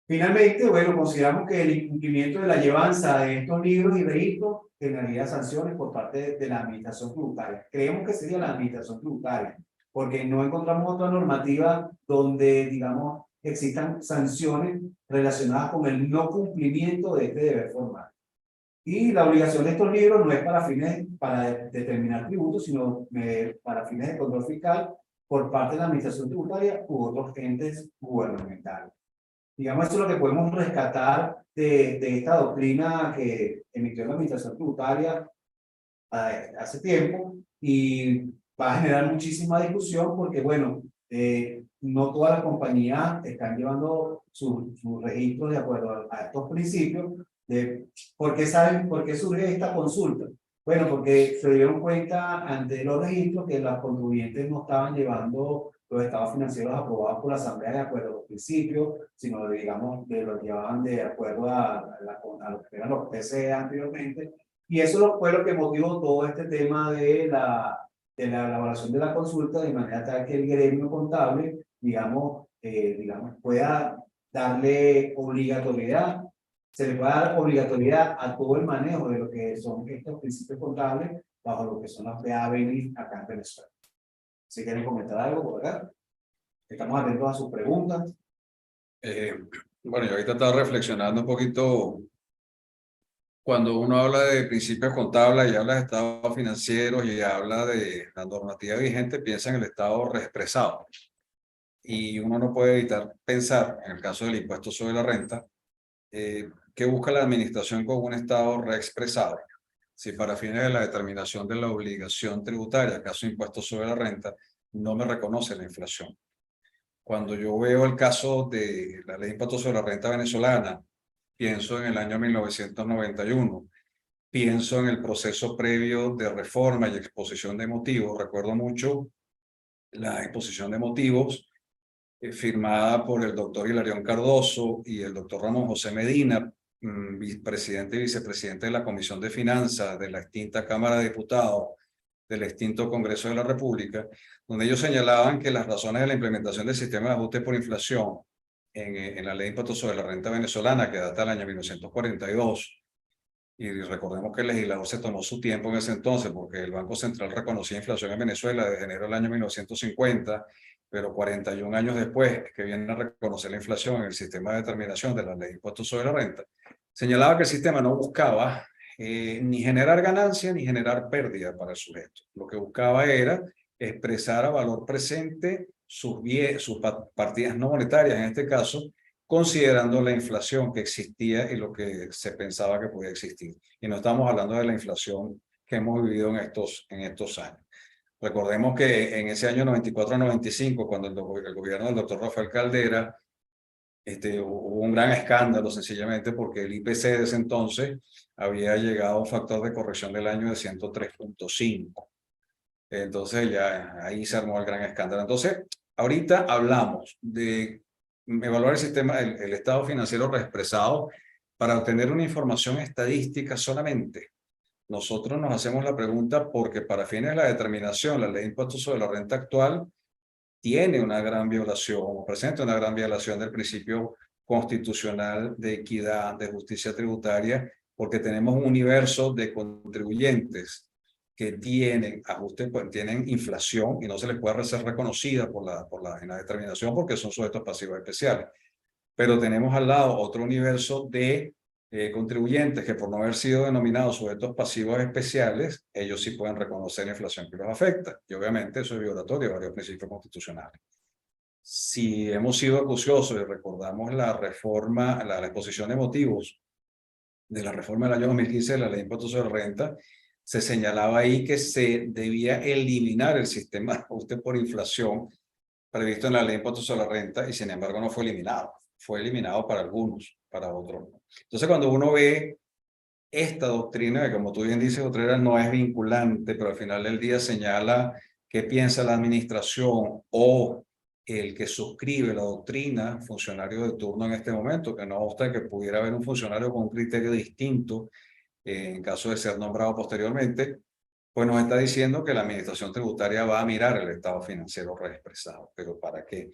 Finalmente, bueno, consideramos que el incumplimiento de la llevanza de estos libros y registros generaría sanciones por parte de la administración tributaria. Creemos que sería la administración tributaria, porque no encontramos otra normativa donde, digamos, existan sanciones relacionadas con el no cumplimiento de este deber formal. Y la obligación de estos libros no es para determinar tributos, sino para fines de control fiscal por parte de la administración tributaria u otros entes gubernamentales. Digamos, esto es lo que podemos rescatar de esta doctrina que emitió la administración tributaria hace tiempo, y va a generar muchísima discusión porque, bueno, no todas las compañías están llevando sus registros de acuerdo a estos principios. ¿Por qué surge esta consulta? Bueno, porque se dieron cuenta ante los registros que los contribuyentes no estaban llevando los estados financieros aprobados por la Asamblea de acuerdo a los principios, sino, digamos, los llevaban de acuerdo a lo que eran los PCE anteriormente. Y eso fue lo que motivó todo este tema de la elaboración de la consulta, de manera tal que el gremio contable, digamos, pueda darle obligatoriedad, se le puede dar obligatoriedad a todo el manejo de lo que son estos principios contables bajo lo que son las PA-BENIF acá en Venezuela. Si quieren comentar algo por acá, estamos atentos a sus preguntas. Bueno, yo ahorita estaba reflexionando un poquito. Cuando uno habla de principios contables y habla de estados financieros y habla de la normativa vigente, piensa en el estado reexpresado. Y uno no puede evitar pensar, en el caso del impuesto sobre la renta, ¿qué busca la administración con un estado reexpresado? Si para fines de la determinación de la obligación tributaria, caso impuesto sobre la renta, no me reconoce la inflación. Cuando yo veo el caso de la ley de impuesto sobre la renta venezolana, pienso en el año 1991, pienso en el proceso previo de reforma y exposición de motivos. Recuerdo mucho la exposición de motivos firmada por el doctor Hilarión Cardoso y el doctor Ramón José Medina, presidente y vicepresidente de la Comisión de Finanzas de la extinta Cámara de Diputados del extinto Congreso de la República, donde ellos señalaban que las razones de la implementación del sistema de ajuste por inflación en la ley de impuestos sobre la renta venezolana, que data del año 1942, y recordemos que el legislador se tomó su tiempo en ese entonces, porque el Banco Central reconocía inflación en Venezuela desde enero del año 1950, pero 41 años después que viene a reconocer la inflación en el sistema de determinación de la ley de impuestos sobre la renta, señalaba que el sistema no buscaba ni generar ganancia ni generar pérdida para el sujeto. Lo que buscaba era expresar a valor presente sus partidas no monetarias, en este caso, considerando la inflación que existía y lo que se pensaba que podía existir. Y no estamos hablando de la inflación que hemos vivido en estos años. Recordemos que en ese año 94-95, cuando el gobierno del doctor Rafael Caldera, hubo un gran escándalo sencillamente porque el IPC de ese entonces había llegado a un factor de corrección del año de 103.5. Entonces ya ahí se armó el gran escándalo. Entonces, ahorita hablamos de evaluar el sistema, el estado financiero reexpresado para obtener una información estadística solamente. Nosotros nos hacemos la pregunta porque para fines de la determinación, la ley de impuestos sobre la renta actual tiene una gran violación, o presenta una gran violación del principio constitucional de equidad, de justicia tributaria, porque tenemos un universo de contribuyentes que tienen ajuste, pues, tienen inflación y no se les puede ser reconocida en la determinación porque son sujetos pasivos especiales. Pero tenemos al lado otro universo de contribuyentes que por no haber sido denominados sujetos pasivos especiales, ellos sí pueden reconocer la inflación que los afecta. Y obviamente eso es violatorio de varios principios constitucionales. Si hemos sido acuciosos y recordamos la reforma, la exposición de motivos de la reforma del año 2015 de la ley de impuestos sobre renta, se señalaba ahí que se debía eliminar el sistema de ajuste por inflación previsto en la ley de impuestos sobre la renta y sin embargo no fue eliminado. Fue eliminado para algunos, para otros no. Entonces cuando uno ve esta doctrina, que como tú bien dices, doctrina no es vinculante, pero al final del día señala qué piensa la administración o el que suscribe la doctrina, funcionario de turno en este momento, que no obsta que pudiera haber un funcionario con un criterio distinto en caso de ser nombrado posteriormente, pues nos está diciendo que la administración tributaria va a mirar el estado financiero reexpresado. Pero ¿para qué?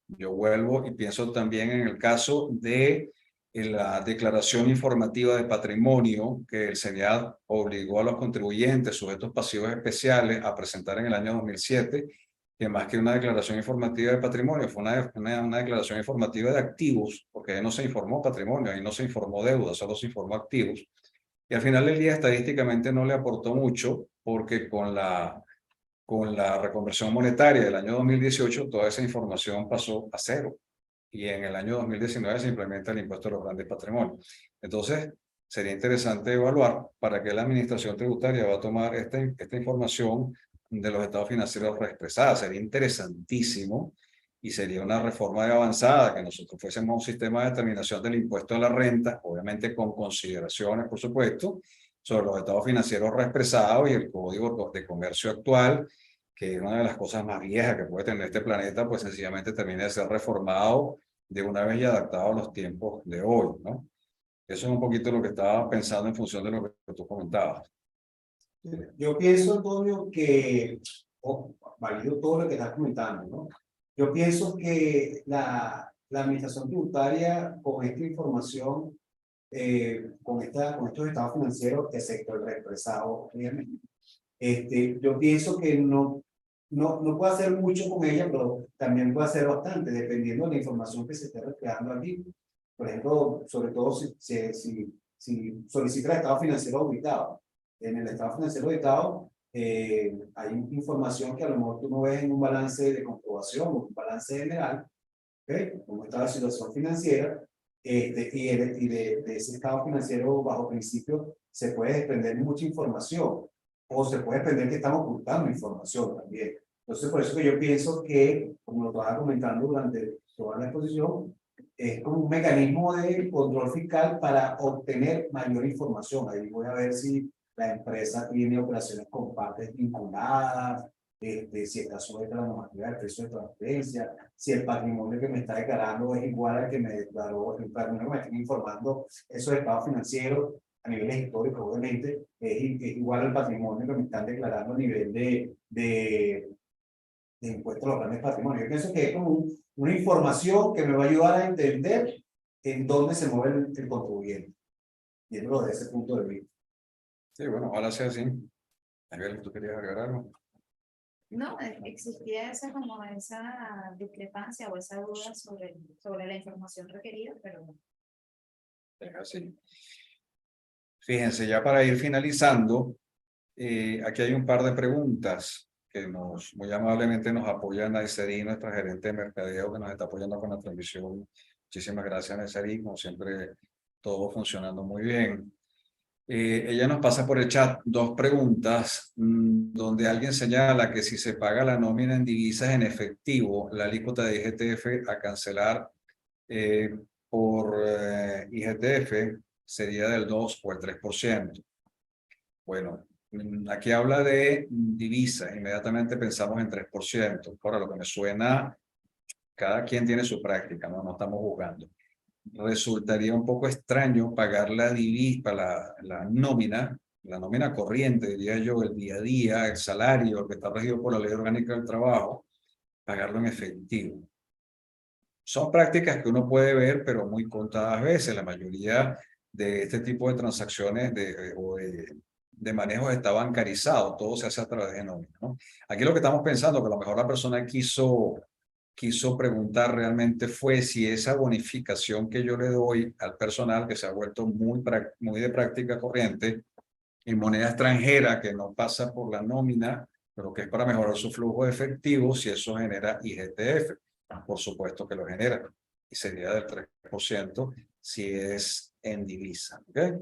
Yo vuelvo y pienso también en el caso de la declaración informativa de patrimonio que el SENIAD obligó a los contribuyentes sujetos pasivos especiales a presentar en el año 2007, que más que una declaración informativa de patrimonio, fue una declaración informativa de activos, porque ahí no se informó patrimonio, ahí no se informó deuda, solo se informó activos. Y al final del día estadísticamente no le aportó mucho, porque con la reconversión monetaria del año 2018, toda esa información pasó a cero. Y en el año 2019 se implementa el impuesto a los grandes patrimonios. Entonces, sería interesante evaluar para qué la administración tributaria va a tomar esta información de los estados financieros reexpresada. Sería interesantísimo y sería una reforma de avanzada que nosotros fuésemos un sistema de determinación del impuesto a la renta, obviamente con consideraciones, por supuesto, sobre los estados financieros reexpresados y el Código de Comercio actual, que es una de las cosas más viejas que puede tener este planeta, pues sencillamente termine de ser reformado de una vez y adaptado a los tiempos de hoy, ¿no? Eso es un poquito lo que estaba pensando en función de lo que tú comentabas. Yo pienso, Antonio, que, valido todo lo que estás comentando, ¿no? Yo pienso que la administración tributaria, con esta información, con estos estados financieros, excepto el reexpresado, obviamente, yo pienso que no puede hacer mucho con ella, pero también puede hacer bastante, dependiendo de la información que se esté recreando aquí. Por ejemplo, sobre todo si solicita el estado financiero auditado. En el estado financiero auditado hay información que a lo mejor tú no ves en un balance de comprobación o un balance general, ¿okay? Cómo está la situación financiera, y de ese estado financiero bajo principio se puede desprender mucha información, o se puede desprender que estamos ocultando información también. Entonces, por eso que yo pienso que, como lo estaba comentando durante toda la exposición, es como un mecanismo de control fiscal para obtener mayor información. Ahí voy a ver si la empresa tiene operaciones con partes vinculadas, si está sujeta a la normativa del precio de transferencia, si el patrimonio que me está declarando es igual al que me declaró, el patrimonio que me están informando, esos estados financieros a nivel histórico, obviamente, es igual al patrimonio que me están declarando a nivel de impuestos a los grandes patrimonios. Yo pienso que es como una información que me va a ayudar a entender en dónde se mueve el contribuyente, viéndolo desde ese punto de vista. Sí, bueno, ojalá sea así. Anabel, ¿tú querías agregar algo? No, existía esa discrepancia o esa duda sobre la información requerida, pero no. Es así. Fíjense, ya para ir finalizando, aquí hay un par de preguntas que muy amablemente nos apoya Naiseri, nuestra gerente de mercadeo, que nos está apoyando con la transmisión. Muchísimas gracias, Naiseri, como siempre, todo funcionando muy bien. Ella nos pasa por el chat dos preguntas, donde alguien señala que si se paga la nómina en divisas en efectivo, la alícuota de IGTF a cancelar por IGTF sería del 2 o el 3%. Bueno, aquí habla de divisas, inmediatamente pensamos en 3%. Ahora, lo que me suena, cada quien tiene su práctica, no estamos jugando. resultaría un poco extraño pagar la nómina, la nómina corriente, diría yo, el día a día, el salario que está regido por la Ley Orgánica del Trabajo, pagarlo en efectivo. Son prácticas que uno puede ver, pero muy contadas veces. La mayoría de este tipo de transacciones de manejo está bancarizado, todo se hace a través de nómina, ¿no? Aquí lo que estamos pensando, que a lo mejor la persona quiso preguntar realmente fue si esa bonificación que yo le doy al personal, que se ha vuelto muy de práctica corriente, en moneda extranjera, que no pasa por la nómina, pero que es para mejorar su flujo de efectivo, si eso genera IGTF. Por supuesto que lo genera, y sería del 3% si es en divisa, ¿ok?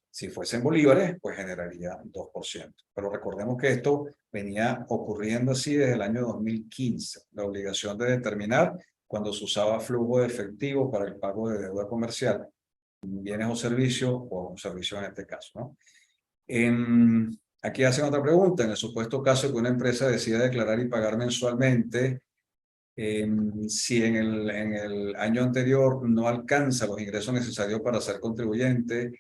Si fuese en bolívares, pues generaría 2%. Pero recordemos que esto venía ocurriendo así desde el año 2015, la obligación de determinar cuando se usaba flujo de efectivo para el pago de deuda comercial, bienes o servicios, o servicios en este caso, ¿no? Aquí hacen otra pregunta. En el supuesto caso que una empresa decida declarar y pagar mensualmente, si en el año anterior no alcanza los ingresos necesarios para ser contribuyente,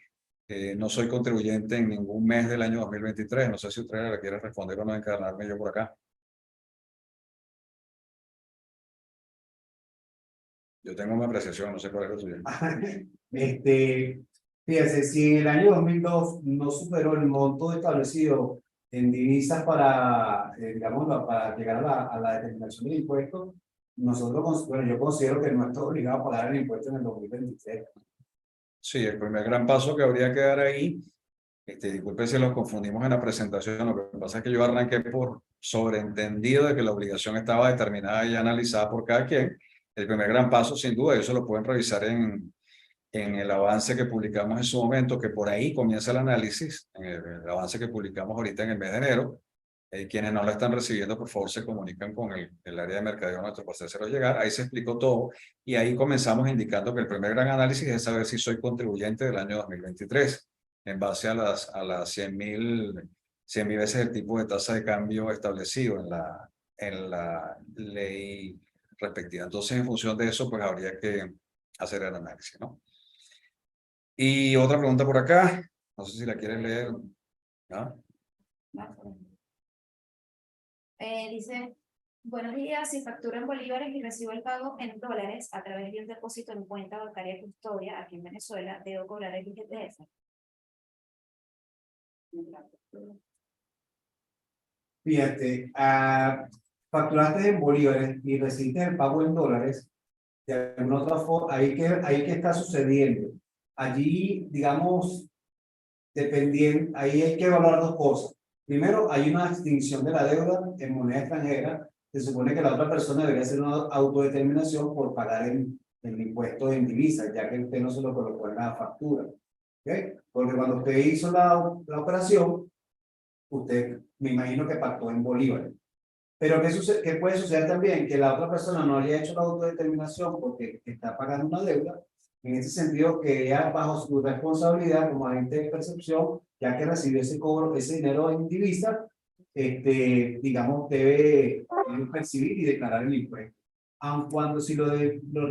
no soy contribuyente en ningún mes del año 2023. No sé si usted le quiere responder o no, encarnarme yo por acá. Yo tengo una apreciación, no sé cuál es la suya. Fíjese, si en el año 2002 no superó el monto establecido en divisas para, digamos, para llegar a la determinación del impuesto, nosotros, bueno, yo considero que no estoy obligado a pagar el impuesto en el 2023. Sí, el primer gran paso que habría que dar ahí, disculpe si los confundimos en la presentación, lo que pasa es que yo arranqué por sobreentendido de que la obligación estaba determinada y analizada por cada quien. El primer gran paso, sin duda, eso lo pueden revisar en el avance que publicamos en su momento, que por ahí comienza el análisis, en el avance que publicamos ahorita en el mes de enero. Quienes no lo están recibiendo, por favor, se comunican con el área de mercadeo nuestro para hacérselo llegar. Ahí se explicó todo y ahí comenzamos indicando que el primer gran análisis es saber si soy contribuyente del año 2023 en base a las 100.000 veces el tipo de tasa de cambio establecido en la ley respectiva. Entonces, en función de eso, pues habría que hacer el análisis, ¿no? Y otra pregunta por acá, no sé si la quieres leer, ¿no? Dice, buenos días, si facturo en bolívares y recibo el pago en dólares a través de un depósito en cuenta bancaria custodia aquí en Venezuela, ¿debo cobrar el IGTF? Fíjate, facturaste en bolívares y recibiste el pago en dólares, de alguna otra forma, ahí que está sucediendo. Allí, digamos, dependiendo, ahí hay que evaluar dos cosas. Primero, hay una extinción de la deuda en moneda extranjera. Se supone que la otra persona debería hacer una autodeterminación por pagar el impuesto en divisas, ya que usted no se lo colocó en la factura. ¿Okay? Porque cuando usted hizo la operación, usted me imagino que pactó en bolívares. Pero ¿qué puede suceder también? Que la otra persona no haya hecho la autodeterminación porque está pagando una deuda. En ese sentido, que ella, bajo su responsabilidad como agente de percepción, ya que recibió ese cobro, ese dinero en divisa, digamos, debe percibir y declarar el impuesto. Aun cuando si lo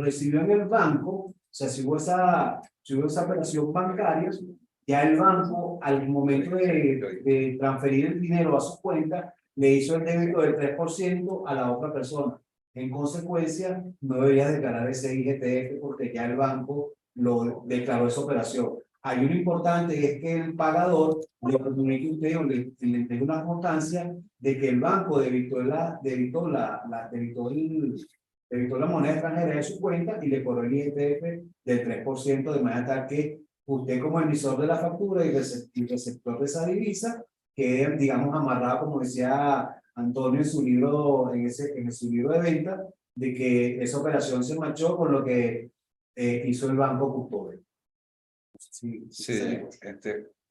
recibió en el banco, o sea, si hubo esa operación bancaria, ya el banco, al momento de transferir el dinero a su cuenta, le hizo el débito del 3% a la otra persona. En consecuencia, no debería declarar ese IGTF porque ya el banco lo declaró esa operación. Hay uno importante y es que el pagador le comunique a usted o le entregue una constancia de que el banco debitó la moneda extranjera de su cuenta y le cobró el IGTF del 3%, de manera tal que usted como emisor de la factura y receptor de esa divisa quede, digamos, amarrado, como decía Antonio en su libro, en su libro de venta, de que esa operación se marchó con lo que hizo el banco custodio. Sí,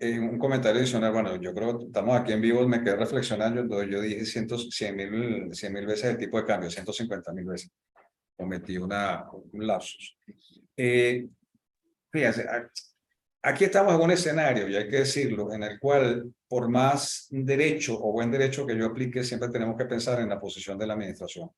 un comentario adicional. Bueno, yo creo que estamos aquí en vivo, me quedé reflexionando. Yo dije 100.000 veces el tipo de cambio, 150.000 veces. Cometí un lapsus. Fíjense, aquí estamos en un escenario, y hay que decirlo, en el cual, por más derecho o buen derecho que yo aplique, siempre tenemos que pensar en la posición de la administración.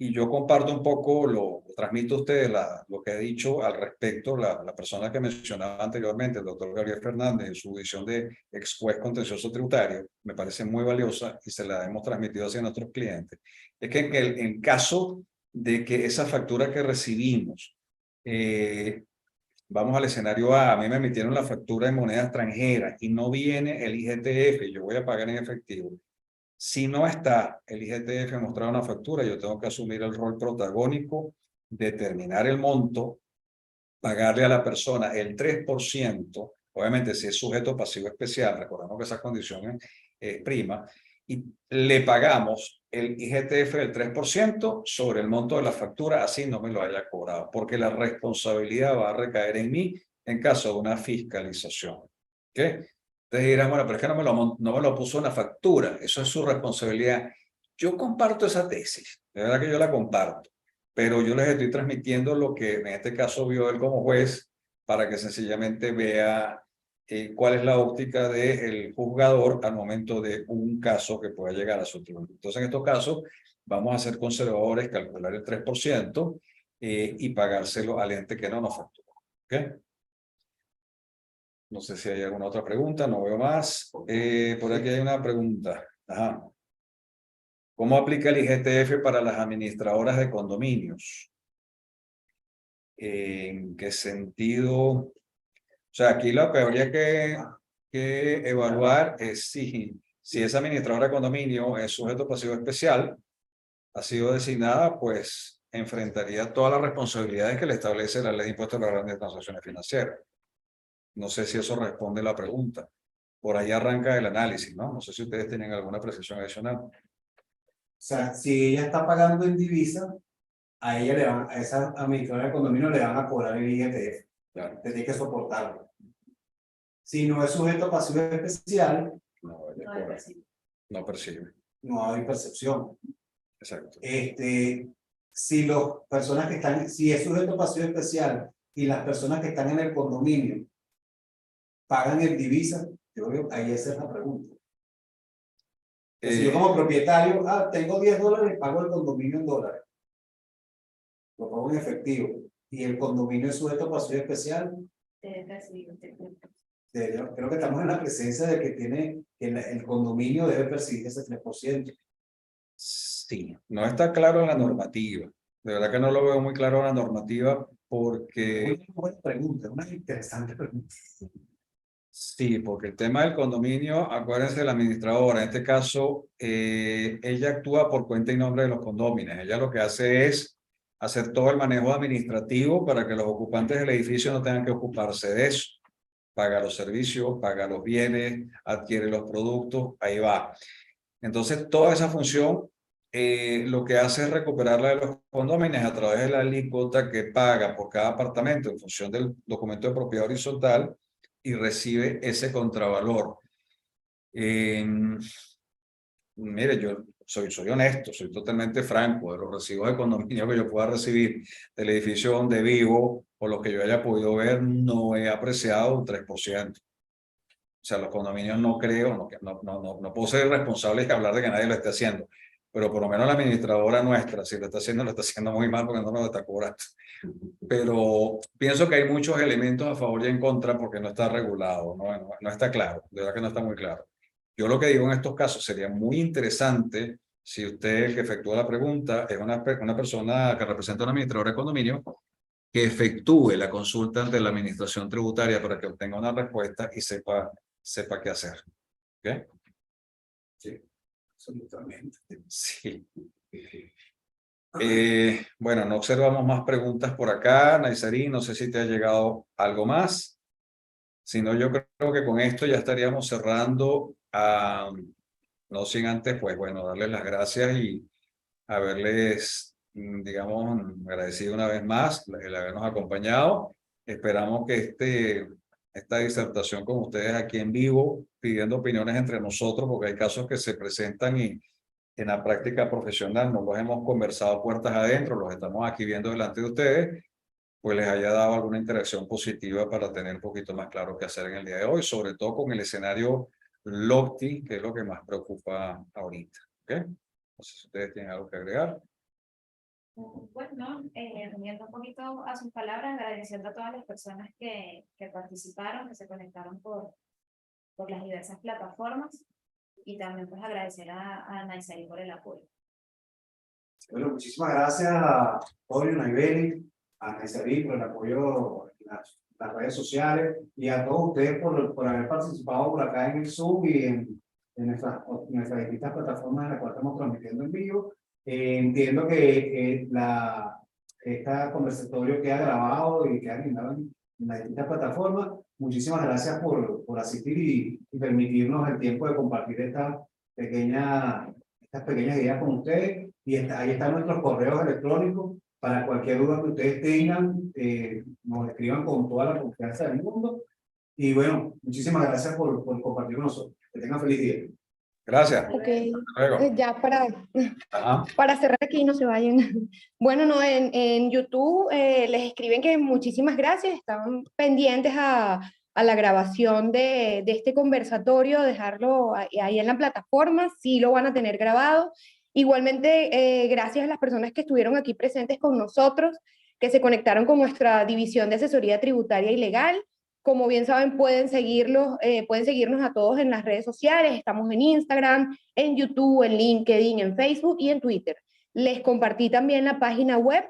Y yo comparto un poco, lo transmito a ustedes lo que ha dicho al respecto la persona que mencionaba anteriormente, el doctor Gabriel Fernández, en su visión de ex juez contencioso tributario, me parece muy valiosa y se la hemos transmitido hacia nuestros clientes. Es que en caso de que esa factura que recibimos, vamos al escenario A mí me emitieron la factura en moneda extranjera y no viene el IGTF, yo voy a pagar en efectivo. Si no está el IGTF mostrado en una factura, yo tengo que asumir el rol protagónico, determinar el monto, pagarle a la persona el 3%, obviamente si es sujeto pasivo especial, recordamos que esa condición es prima, y le pagamos el IGTF del 3% sobre el monto de la factura, así no me lo haya cobrado, porque la responsabilidad va a recaer en mí en caso de una fiscalización. ¿Ok? Entonces dirán, bueno, pero es que no me lo puso en la factura, eso es su responsabilidad. Yo comparto esa tesis, de verdad que yo la comparto, pero yo les estoy transmitiendo lo que en este caso vio él como juez para que sencillamente vea cuál es la óptica del juzgador al momento de un caso que pueda llegar a su tribunal. Entonces, en estos casos, vamos a ser conservadores, calcular el 3% y pagárselo al ente que no nos factura. ¿Ok? No sé si hay alguna otra pregunta, no veo más. Por aquí hay una pregunta. Ajá. ¿Cómo aplica el IGTF para las administradoras de condominios? ¿En qué sentido? O sea, aquí lo que habría que evaluar es si esa administradora de condominio es sujeto pasivo especial, ha sido designada, pues enfrentaría todas las responsabilidades que le establece la ley de impuestos a las grandes transacciones financieras. No sé si eso responde a la pregunta. Por ahí arranca el análisis, ¿no? No sé si ustedes tienen alguna precisión adicional. O sea, si ella está pagando en divisa, a ella le van, a esa administradora de condominio le van a cobrar el IGTF. Claro. Tiene que soportarlo. Si no es sujeto a pasivo especial, No percibe. no hay percepción. Exacto. Si las personas que están, si es sujeto a pasivo especial y las personas que están en el condominio pagan en divisa, yo creo que ahí esa es la pregunta. Si yo como propietario, tengo $10, pago el condominio en dólares. Lo pago en efectivo. Y el condominio es sujeto a pasivo especial. Creo que estamos en la presencia de que el condominio debe percibir ese 3%. Sí, no está claro en la normativa. De verdad que no lo veo muy claro en la normativa porque... Una buena pregunta, una interesante pregunta. Sí, porque el tema del condominio, acuérdense de la administradora, en este caso, ella actúa por cuenta y nombre de los condóminos. Ella lo que hace es hacer todo el manejo administrativo para que los ocupantes del edificio no tengan que ocuparse de eso. Paga los servicios, paga los bienes, adquiere los productos, ahí va. Entonces, toda esa función lo que hace es recuperarla de los condóminos a través de la alícuota que paga por cada apartamento en función del documento de propiedad horizontal y recibe ese contravalor. Mire, yo soy honesto, soy totalmente franco. De los recibos de condominio que yo pueda recibir del edificio donde vivo o lo que yo haya podido ver, no he apreciado un 3%. O sea, los condominios no creo, no puedo ser responsable y hablar de que nadie lo esté haciendo, pero por lo menos la administradora nuestra, si lo está haciendo muy mal porque no nos lo está cobrando. Pero pienso que hay muchos elementos a favor y en contra porque no está regulado, no está claro, de verdad que no está muy claro. Yo lo que digo en estos casos sería muy interesante si usted, el que efectúa la pregunta, es una persona que representa a un administrador de condominio, que efectúe la consulta ante la administración tributaria para que obtenga una respuesta y sepa qué hacer. ¿Ok? Sí, absolutamente. Sí. Bueno, no observamos más preguntas por acá. Naisari, no sé si te ha llegado algo más. Si no, yo creo que con esto ya estaríamos cerrando. No sin antes, pues bueno, darles las gracias y haberles, digamos, agradecido una vez más el habernos acompañado. Esperamos que esta disertación con ustedes aquí en vivo, pidiendo opiniones entre nosotros, porque hay casos que se presentan y en la práctica profesional no los hemos conversado puertas adentro, los estamos aquí viendo delante de ustedes, pues les haya dado alguna interacción positiva para tener un poquito más claro qué hacer en el día de hoy, sobre todo con el escenario LOCTI, que es lo que más preocupa ahorita. ¿Ok? No sé si ustedes tienen algo que agregar. Bueno, uniendo un poquito a sus palabras, agradeciendo a todas las personas que participaron, que se conectaron por las diversas plataformas, y también pues agradecer a Naisari por el apoyo. Bueno, muchísimas gracias a Torio, Naibeli, a Naisari por el apoyo en las redes sociales y a todos ustedes por haber participado por acá en el Zoom y en nuestras distintas plataformas en las cuales estamos transmitiendo en vivo. Entiendo que esta conversatorio queda grabado y queda guindado en las distintas plataformas. Muchísimas gracias por asistir y permitirnos el tiempo de compartir estas pequeñas ideas con ustedes. Y ahí están nuestros correos electrónicos para cualquier duda que ustedes tengan, nos escriban con toda la confianza del mundo. Y bueno, muchísimas gracias por compartir con nosotros. Que tengan feliz día. Gracias. Ok, Luego. ya Ajá. para cerrar aquí, no se vayan. Bueno, no, en YouTube les escriben que muchísimas gracias, están pendientes a la grabación de este conversatorio, dejarlo ahí en la plataforma, sí lo van a tener grabado. Igualmente, gracias a las personas que estuvieron aquí presentes con nosotros, que se conectaron con nuestra división de asesoría tributaria y legal. Como bien saben, pueden seguirnos a todos en las redes sociales. Estamos en Instagram, en YouTube, en LinkedIn, en Facebook y en Twitter. Les compartí también la página web